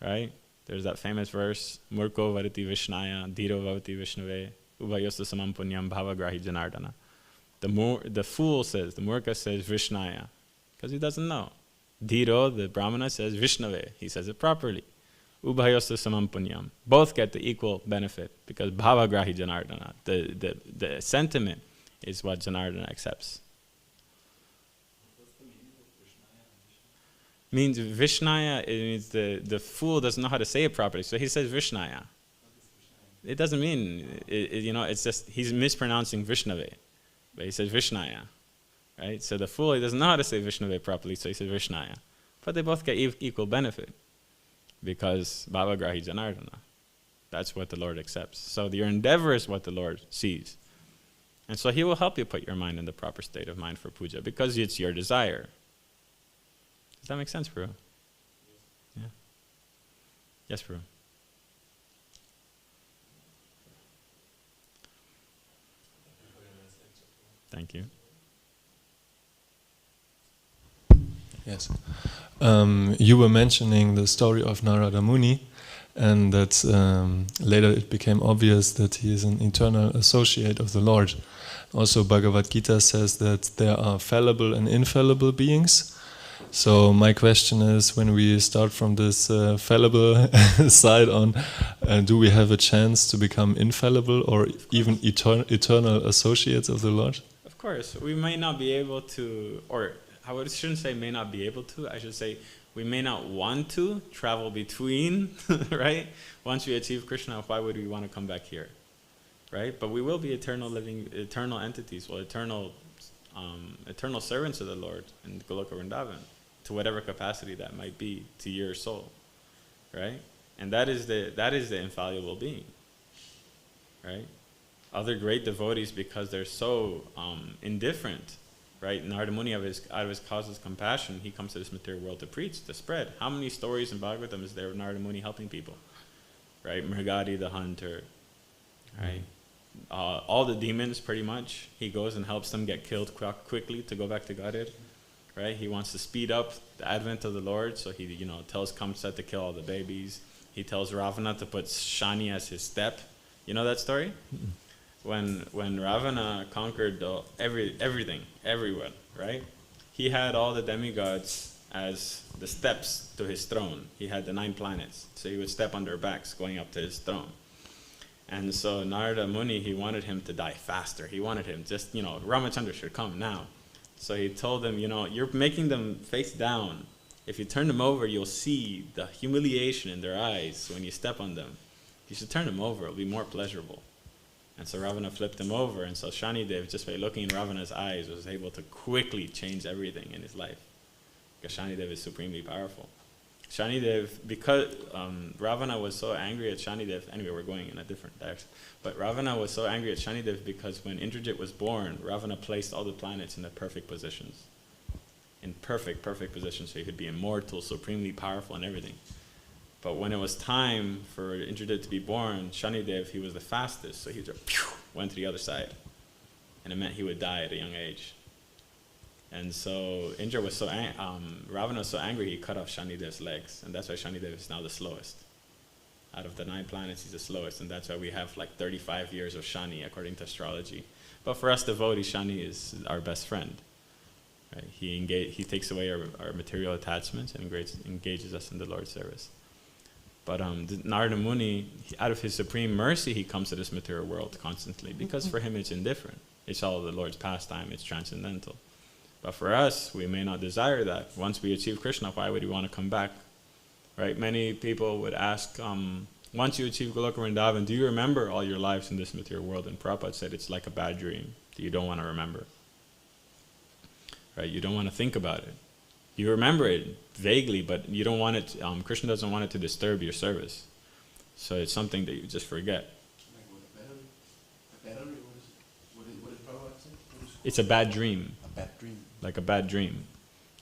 Right? There's that famous verse, Murko variti vishnaya, dhiro vavati vishnave, uvayosta samam punyam bhavagrahi janardana. The fool says, the murka says vishnaya, because he doesn't know. Dhiro, the brahmana, says vishnave. He says it properly. Ubhayosta samam punyam. Both get the equal benefit, because bhavagrahi janardana, the sentiment is what Janardana accepts. Means Vishnaya, it means the fool doesn't know how to say it properly, so he says Vishnaya. It doesn't mean, it's just, he's mispronouncing Vishnave, but he says Vishnaya, right? So the fool, he doesn't know how to say Vishnave properly, so he says Vishnaya. But they both get equal benefit, because Bhavagrahi Janardana. That's what the Lord accepts. So your endeavor is what the Lord sees. And so he will help you put your mind in the proper state of mind for puja, because it's your desire. Does that make sense, Prabhu? Yeah. Yes, Prabhu. Thank you. Yes. You were mentioning the story of Narada Muni, and that later it became obvious that he is an eternal associate of the Lord. Also, Bhagavad Gita says that there are fallible and infallible beings. So my question is, when we start from this fallible side on, do we have a chance to become infallible or even eternal associates of the Lord? Of course. We may not be able to, or I shouldn't say may not be able to, I should say we may not want to travel between, right? Once we achieve Krishna, why would we want to come back here, right? But we will be eternal living, eternal entities, well, eternal servants of the Lord in Goloka Vrindavan, to whatever capacity that might be to your soul, right? And that is the infallible being, right? Other great devotees, because they're so indifferent, right? Narada Muni, out of his causeless compassion, he comes to this material world to preach, to spread. How many stories in Bhagavatam is there of Narada Muni helping people, right? Mrigadi the hunter, right? All the demons, pretty much, he goes and helps them get killed quickly to go back to Godhead. Right? He wants to speed up the advent of the Lord, so he tells Kamsa to kill all the babies. He tells Ravana to put Shani as his step. You know that story? Mm-hmm. When Ravana conquered everything, everyone, right? He had all the demigods as the steps to his throne. He had the 9 planets, so he would step on their backs going up to his throne. And so Narada Muni, he wanted him to die faster. He wanted him just, Ramachandra should come now. So he told them, you're making them face down. If you turn them over, you'll see the humiliation in their eyes when you step on them. You should turn them over, it'll be more pleasurable. And so Ravana flipped him over, and so Shanidev, just by looking in Ravana's eyes, was able to quickly change everything in his life. Because Shanidev is supremely powerful. Shanidev, because Ravana was so angry at Shanidev, anyway, we're going in a different direction, but Ravana was so angry at Shanidev because when Indrajit was born, Ravana placed all the planets in the perfect positions. In perfect positions, so he could be immortal, supremely powerful and everything. But when it was time for Indrajit to be born, Shanidev, he was the fastest, so he just went to the other side. And it meant he would die at a young age. And so Indra was Ravana was so angry, he cut off Shanidev's legs. And that's why Shanidev is now the slowest. Out of the 9 planets, he's the slowest. And that's why we have like 35 years of Shani, according to astrology. But for us devotees, Shani is our best friend. Right? He takes away our material attachments and engages us in the Lord's service. But Narada Muni, out of his supreme mercy, he comes to this material world constantly. Because for him it's indifferent. It's all the Lord's pastime, it's transcendental. But for us, we may not desire that. Once we achieve Krishna, why would we want to come back? Right? Many people would ask, once you achieve Goloka Vrindavan, do you remember all your lives in this material world? And Prabhupada said it's like a bad dream that you don't want to remember. Right? You don't want to think about it. You remember it vaguely, but you don't want it. Krishna doesn't want it to disturb your service. So it's something that you just forget. Like what did Prabhupada say? It's a bad dream. A bad dream. Like a bad dream.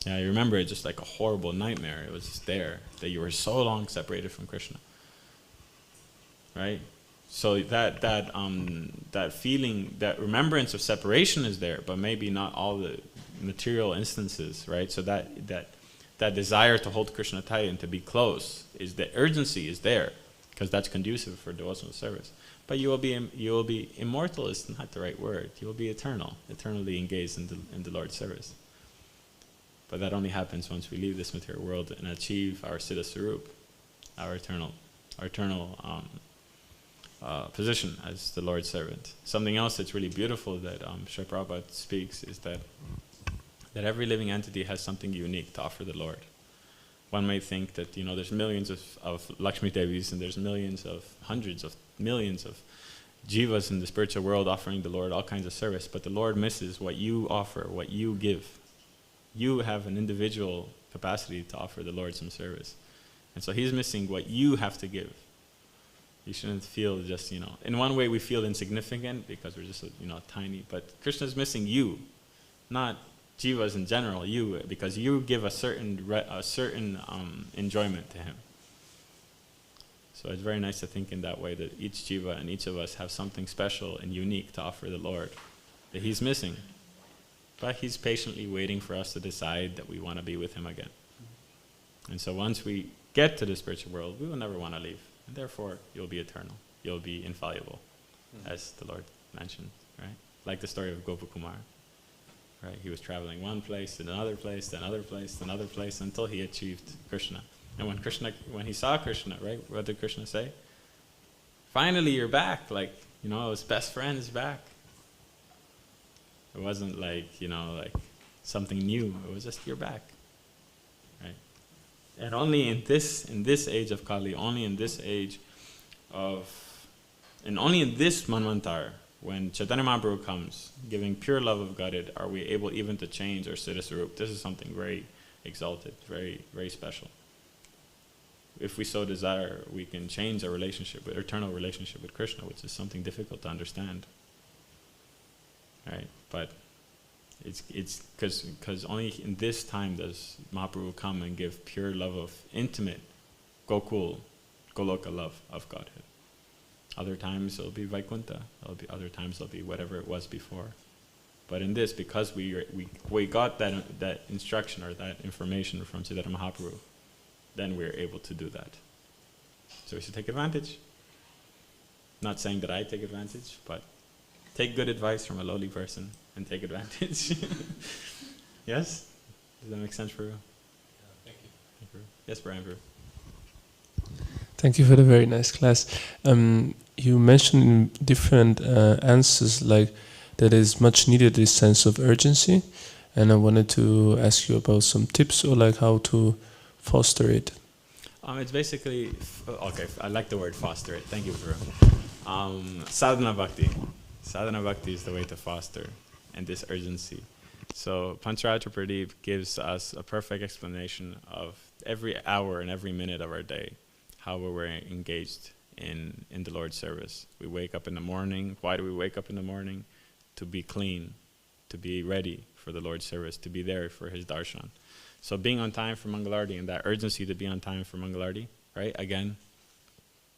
Yeah, you remember it just like a horrible nightmare. It was just there, that you were so long separated from Krishna. Right? So that feeling, that remembrance of separation is there, but maybe not all the material instances, right? So that desire to hold Krishna tight and to be close, is the urgency is there, because that's conducive for devotional service. But you will be immortal is not the right word. You will be eternally engaged in the Lord's service. But that only happens once we leave this material world and achieve our Siddha Swarup, our eternal position as the Lord's servant. Something else that's really beautiful that Srila Prabhupada speaks is that every living entity has something unique to offer the Lord. One may think that there's millions of Lakshmi Devis and there's hundreds of millions of jivas in the spiritual world offering the Lord all kinds of service, but the Lord misses what you offer, what you give. You have an individual capacity to offer the Lord some service. And so He's missing what you have to give. You shouldn't feel just, in one way we feel insignificant because we're just, tiny, but Krishna's missing you, not jivas in general, you, because you give a certain enjoyment to Him. So it's very nice to think in that way, that each jiva and each of us have something special and unique to offer the Lord that He's missing. But He's patiently waiting for us to decide that we want to be with Him again. And so once we get to the spiritual world, we will never want to leave. And therefore, you'll be eternal. You'll be infallible, as the Lord mentioned, right? Like the story of Gopakumar. Right? He was traveling one place to another place, to another place, to another place, until he achieved Krishna. And when he saw Krishna, right, what did Krishna say? Finally, you're back. Like, his best friend is back. It wasn't like, like something new. It was just, you're back. Right? And only in this age of Kali, only in this Manvantar, when Chaitanya Mahaprabhu comes, giving pure love of Godhead, are we able even to change our Siddha Swarup. This is something very exalted, very, very special. If we so desire, we can change our eternal relationship with Krishna, which is something difficult to understand. Right? But it's because only in this time does Mahaprabhu come and give pure love of intimate Gokul, Goloka love of Godhead. Other times it'll be Vaikuntha. Other times it'll be whatever it was before. But in this, because we got that instruction or that information from Chaitanya Mahaprabhu, then we're able to do that. So we should take advantage. Not saying that I take advantage, but take good advice from a lowly person and take advantage. Yes? Does that make sense for you? Yeah, thank you. Yes, Brian. Thank you for the very nice class. You mentioned in different answers like that is much needed this sense of urgency, and I wanted to ask you about some tips or like how to foster it. It's basically, okay, I like the word foster it. Thank you, Guru. Sadhana bhakti. Sadhana bhakti is the way to foster and this urgency. So Pancharatra Pradeep gives us a perfect explanation of every hour and every minute of our day, how we're engaged in the Lord's service. We wake up in the morning. Why do we wake up in the morning? To be clean, to be ready for the Lord's service, to be there for His darshan. So being on time for Mangalarti and that urgency to be on time for Mangalarti, right? Again,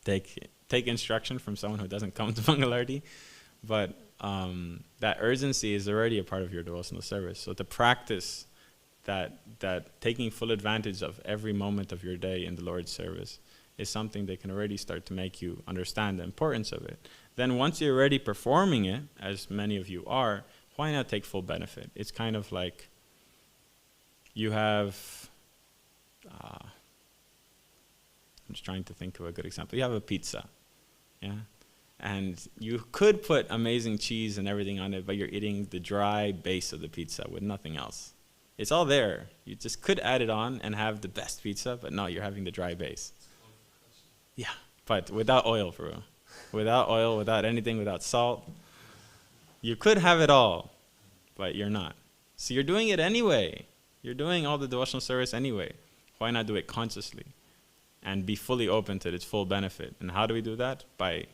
take instruction from someone who doesn't come to Mangalarti, but that urgency is already a part of your devotional service. So to practice that taking full advantage of every moment of your day in the Lord's service is something that can already start to make you understand the importance of it. Then once you're already performing it, as many of you are, why not take full benefit? It's kind of like you have, I'm just trying to think of a good example. You have a pizza, yeah? And you could put amazing cheese and everything on it, but you're eating the dry base of the pizza with nothing else. It's all there. You just could add it on and have the best pizza, but no, you're having the dry base. Yeah, but without oil, bro. Without oil, without anything, without salt. You could have it all, but you're not. So you're doing it anyway. You're doing all the devotional service anyway. Why not do it consciously and be fully open to its full benefit? And how do we do that? By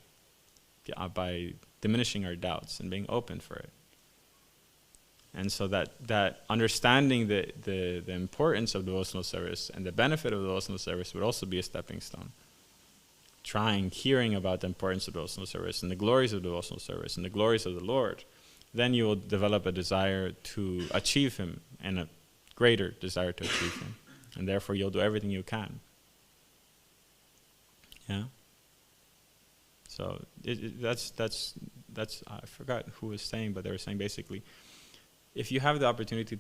diminishing our doubts and being open for it. And so that understanding the importance of devotional service and the benefit of devotional service would also be a stepping stone. Hearing about the importance of devotional service and the glories of devotional service and the glories of the Lord, then you will develop a desire to achieve Him and a greater desire to achieve Him. And therefore you'll do everything you can. Yeah? So that's I forgot who was saying, but they were saying basically, if you have the opportunity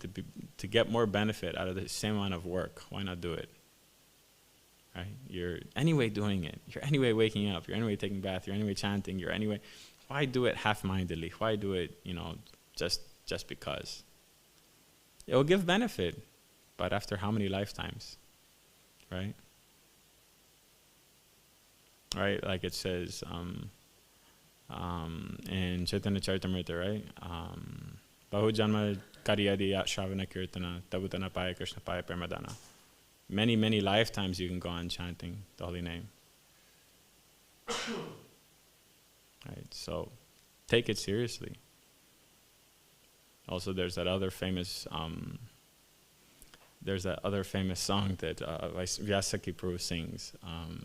to get more benefit out of the same amount of work, why not do it? Right? You're anyway doing it. You're anyway waking up. You're anyway taking a bath. You're anyway chanting. You're anyway. Why do it half-mindedly? Why do it, just because? It will give benefit, but after how many lifetimes, right? Right, like it says in Chaitanya Charitamrita, right? Bahu janma kariyadi shravana kirtana tabutana paya Krishna paya paramadana. Many, many lifetimes you can go on chanting the holy name. Right, so take it seriously. Also, there's that other famous song that Vyasaki Prabhu sings.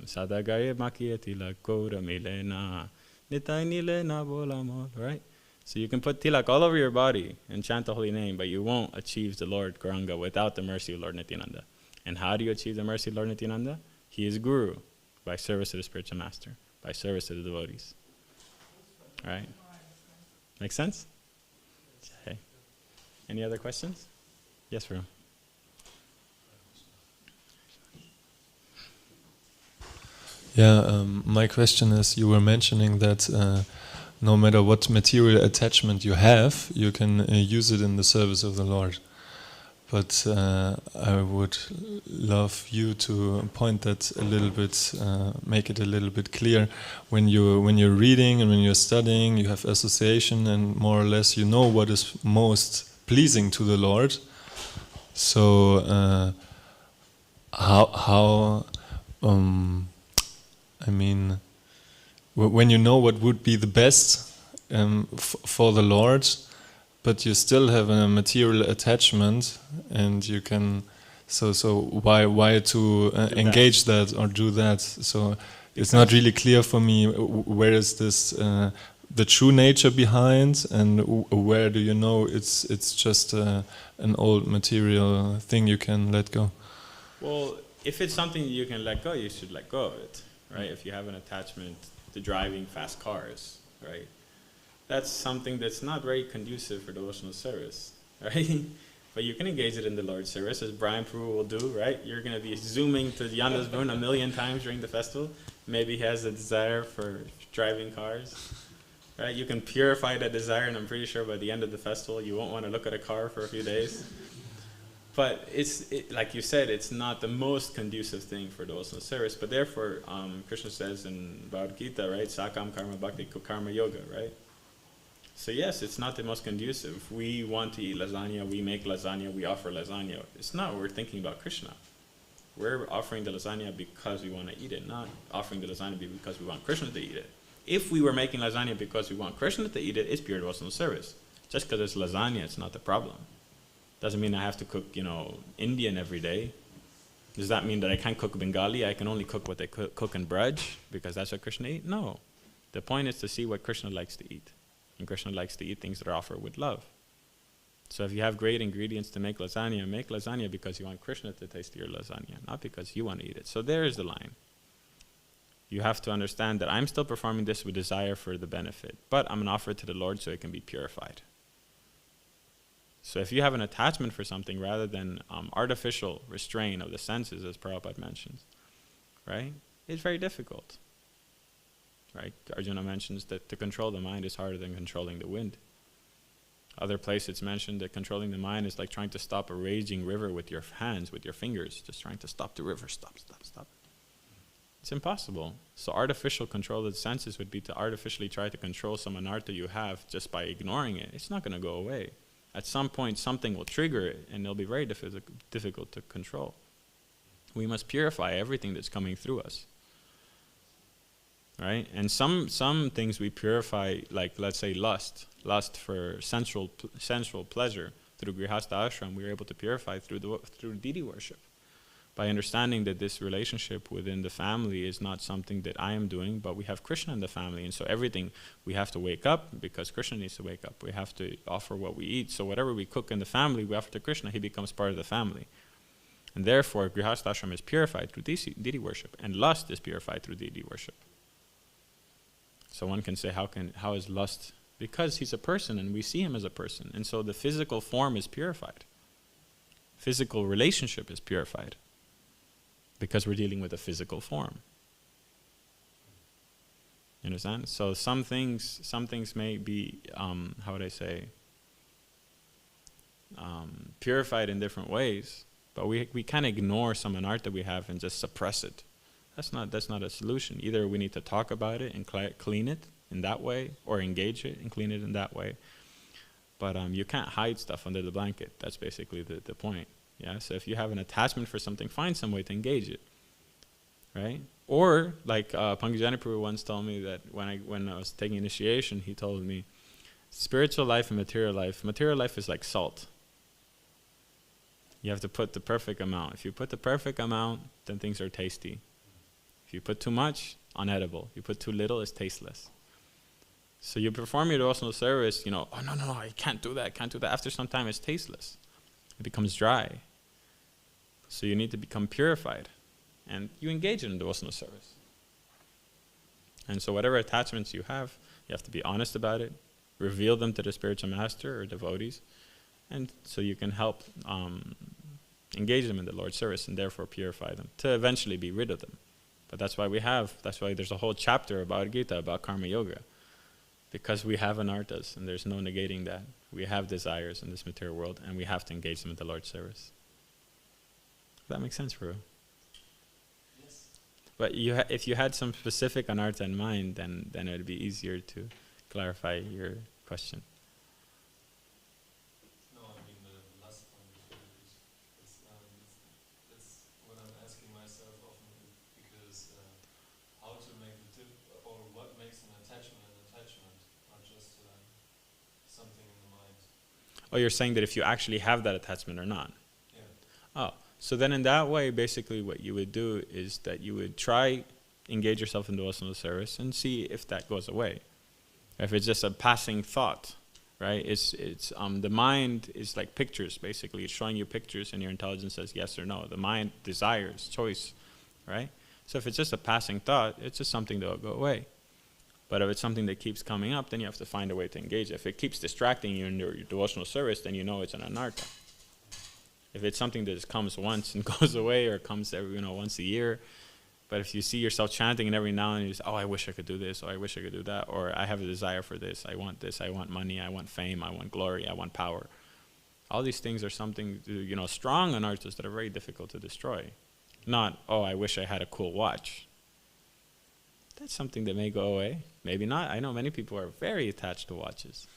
Sadagaye makiye tilak gaura milena nitai nilena bolamol. Right? So you can put tilak all over your body and chant the holy name, but you won't achieve the Lord Gauranga without the mercy of Lord Nityananda. And how do you achieve the mercy of Lord Nityananda? He is Guru, by service to the spiritual master, by service to the devotees. Right? Make sense? Okay. Any other questions? Yes, Varun. Yeah, my question is, you were mentioning that no matter what material attachment you have, you can use it in the service of the Lord. But I would love you to point that a little bit, make it a little bit clear. When you're reading and when you're studying, you have association, and more or less you know what is most pleasing to the Lord. So when you know what would be the best for the Lord, but you still have a material attachment, and you can, so why to engage that or do that? So it's not really clear for me where is this the true nature behind, and where do you know it's just an old material thing you can let go? Well, if it's something you can let go, you should let go of it, right? If you have an attachment to driving fast cars, right? That's something that's not very conducive for devotional service, right? But you can engage it in the Lord's service, as Brian Prabhu will do, right? You're going to be zooming to Yanda's Boon 1,000,000 times during the festival. Maybe he has a desire for driving cars, Right? You can purify that desire, and I'm pretty sure by the end of the festival you won't want to look at a car for a few days. But like you said, it's not the most conducive thing for devotional service. But therefore, Krishna says in Bhagavad Gita, right? Sakam karma bhakti karma yoga, right? So yes, it's not the most conducive. If we want to eat lasagna, we make lasagna, we offer lasagna. It's not we're thinking about Krishna. We're offering the lasagna because we want to eat it, not offering the lasagna because we want Krishna to eat it. If we were making lasagna because we want Krishna to eat it, it's pure devotional service. Just because it's lasagna, it's not the problem. Doesn't mean I have to cook, Indian every day. Does that mean that I can't cook Bengali? I can only cook what they cook in Braj because that's what Krishna eats? No. The point is to see what Krishna likes to eat. And Krishna likes to eat things that are offered with love. So if you have great ingredients to make lasagna because you want Krishna to taste your lasagna, not because you want to eat it. So there is the line. You have to understand that I'm still performing this with desire for the benefit, but I'm going to offer it to the Lord so it can be purified. So if you have an attachment for something rather than artificial restraint of the senses, as Prabhupada mentions, right, it's very difficult. Right? Arjuna mentions that to control the mind is harder than controlling the wind. Other places it's mentioned that controlling the mind is like trying to stop a raging river with your hands, with your fingers, just trying to stop the river, stop. It's impossible. So artificial control of the senses would be to artificially try to control some anartha you have just by ignoring it. It's not going to go away. At some point, something will trigger it, and it'll be very difficult to control. We must purify everything that's coming through us. Right? And some things we purify, like let's say lust for sensual pleasure. Through Grihastha ashram, we are able to purify through deity worship. By understanding that this relationship within the family is not something that I am doing, but we have Krishna in the family. And so everything, we have to wake up because Krishna needs to wake up. We have to offer what we eat. So whatever we cook in the family, we offer to Krishna. He becomes part of the family. And therefore, Grihastha ashram is purified through deity worship. And lust is purified through deity worship. So one can say, how is lust? Because he's a person and we see him as a person. And so the physical form is purified. Physical relationship is purified. Because we're dealing with a physical form. You understand? So some things may be, purified in different ways, but we can't ignore some anartha we have and just suppress it. That's not a solution. Either we need to talk about it and clean it in that way, or engage it and clean it in that way. But you can't hide stuff under the blanket. That's basically the point. Yeah. So if you have an attachment for something, find some way to engage it. Right? Or like Pangajani Prabhu once told me that when I was taking initiation, he told me, spiritual life and material life is like salt. You have to put the perfect amount. If you put the perfect amount, then things are tasty. If you put too much, unedible. If you put too little, it's tasteless. So you perform your devotional service, oh no, I can't do that. After some time, it's tasteless. It becomes dry. So you need to become purified. And you engage in devotional service. And so whatever attachments you have to be honest about it, reveal them to the spiritual master or devotees, and so you can help engage them in the Lord's service and therefore purify them, to eventually be rid of them. But that's why there's a whole chapter about Gita, about karma yoga. Because we have anarthas, and there's no negating that. We have desires in this material world, and we have to engage them in the Lord's service. Does that make sense, Prabhu? But if you had some specific anartha in mind, then it would be easier to clarify your question. No, I mean the last one is that's what I'm asking myself often, because how to make or what makes an attachment, not just something in the mind. Oh, you're saying that if you actually have that attachment or not? Yeah. Oh. So then in that way, basically what you would do is that you would engage yourself in devotional service and see if that goes away. If it's just a passing thought, right? It's the mind is like pictures, basically. It's showing you pictures and your intelligence says yes or no. The mind desires, choice, right? So if it's just a passing thought, it's just something that will go away. But if it's something that keeps coming up, then you have to find a way to engage it. If it keeps distracting you in your devotional service, then you know it's an anartha. If it's something that just comes once and goes away, or comes every, once a year, But if you see yourself chanting and every now and then you say, oh, I wish I could do this, or I wish I could do that, or I have a desire for this, I want money, I want fame, I want glory, I want power. All these things are something, strong anarthas that are very difficult to destroy. Not, oh, I wish I had a cool watch. That's something that may go away. Maybe not. I know many people are very attached to watches.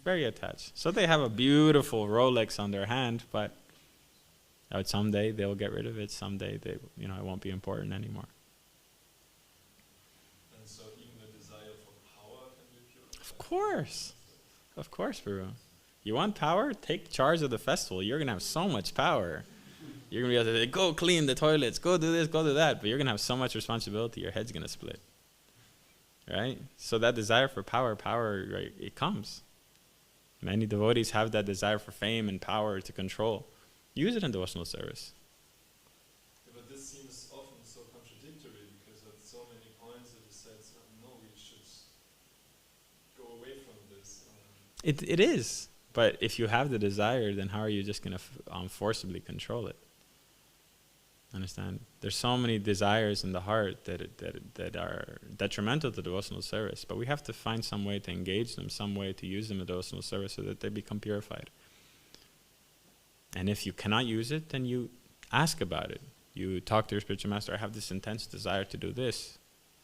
Very attached. So they have a beautiful Rolex on their hand, but someday they'll get rid of it. Someday it won't be important anymore. And so even the desire for power can be purified? Of course, Prabhu. You want power? Take charge of the festival. You're going to have so much power. You're going to be able to say, go clean the toilets, go do this, go do that. But you're going to have so much responsibility, your head's going to split. Right? So that desire for power, right, it comes. Many devotees have that desire for fame and power to control. Use it in devotional service. Yeah, but this seems often so contradictory because at so many points it is said, no, we should go away from this. It is. But if you have the desire, then how are you just going to forcibly control it? Understand? There's so many desires in the heart that are detrimental to devotional service, but we have to find some way to engage them, some way to use them in devotional service so that they become purified. And if you cannot use it, then you ask about it. You talk to your spiritual master, I have this intense desire to do this,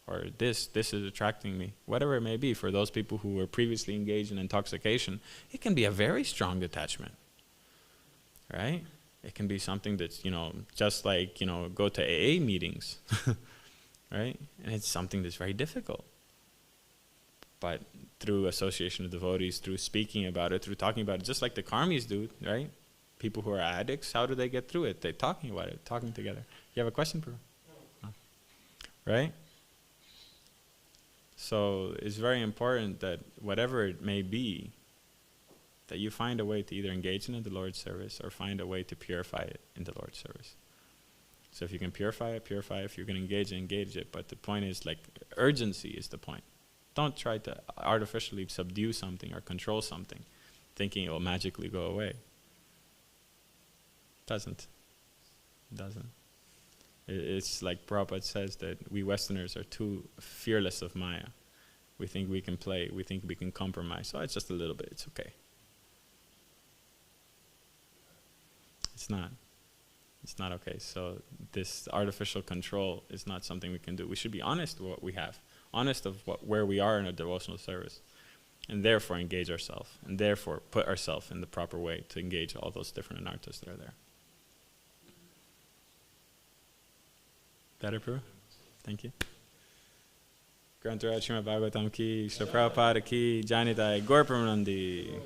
or this is attracting me. Whatever it may be, for those people who were previously engaged in intoxication, it can be a very strong detachment, right? It can be something that's, just like, go to AA meetings, right? And it's something that's very difficult. But through association of devotees, through speaking about it, through talking about it, just like the karmis do, right? People who are addicts, how do they get through it? They're talking about it, talking together. You have a question, Prabhu? No. Right? So it's very important that whatever it may be, that you find a way to either engage in the Lord's service or find a way to purify it in the Lord's service. So if you can purify it, purify it. If you can engage it. But the point is, urgency is the point. Don't try to artificially subdue something or control something, thinking it will magically go away. Doesn't. It's like Prabhupada says that we Westerners are too fearless of Maya. We think we can play. We think we can compromise. So it's just a little bit. It's okay. It's not. It's not okay. So this artificial control is not something we can do. We should be honest with what we have, honest of where we are in a devotional service, and therefore engage ourselves, and therefore put ourselves in the proper way to engage all those different anarthas that are there. Better, Prabhu? Thank you. Grantaraj Śrīmad Bhāgavatam ki, Śrīla Prabhupada ki, Janitai Gaura Premanandi.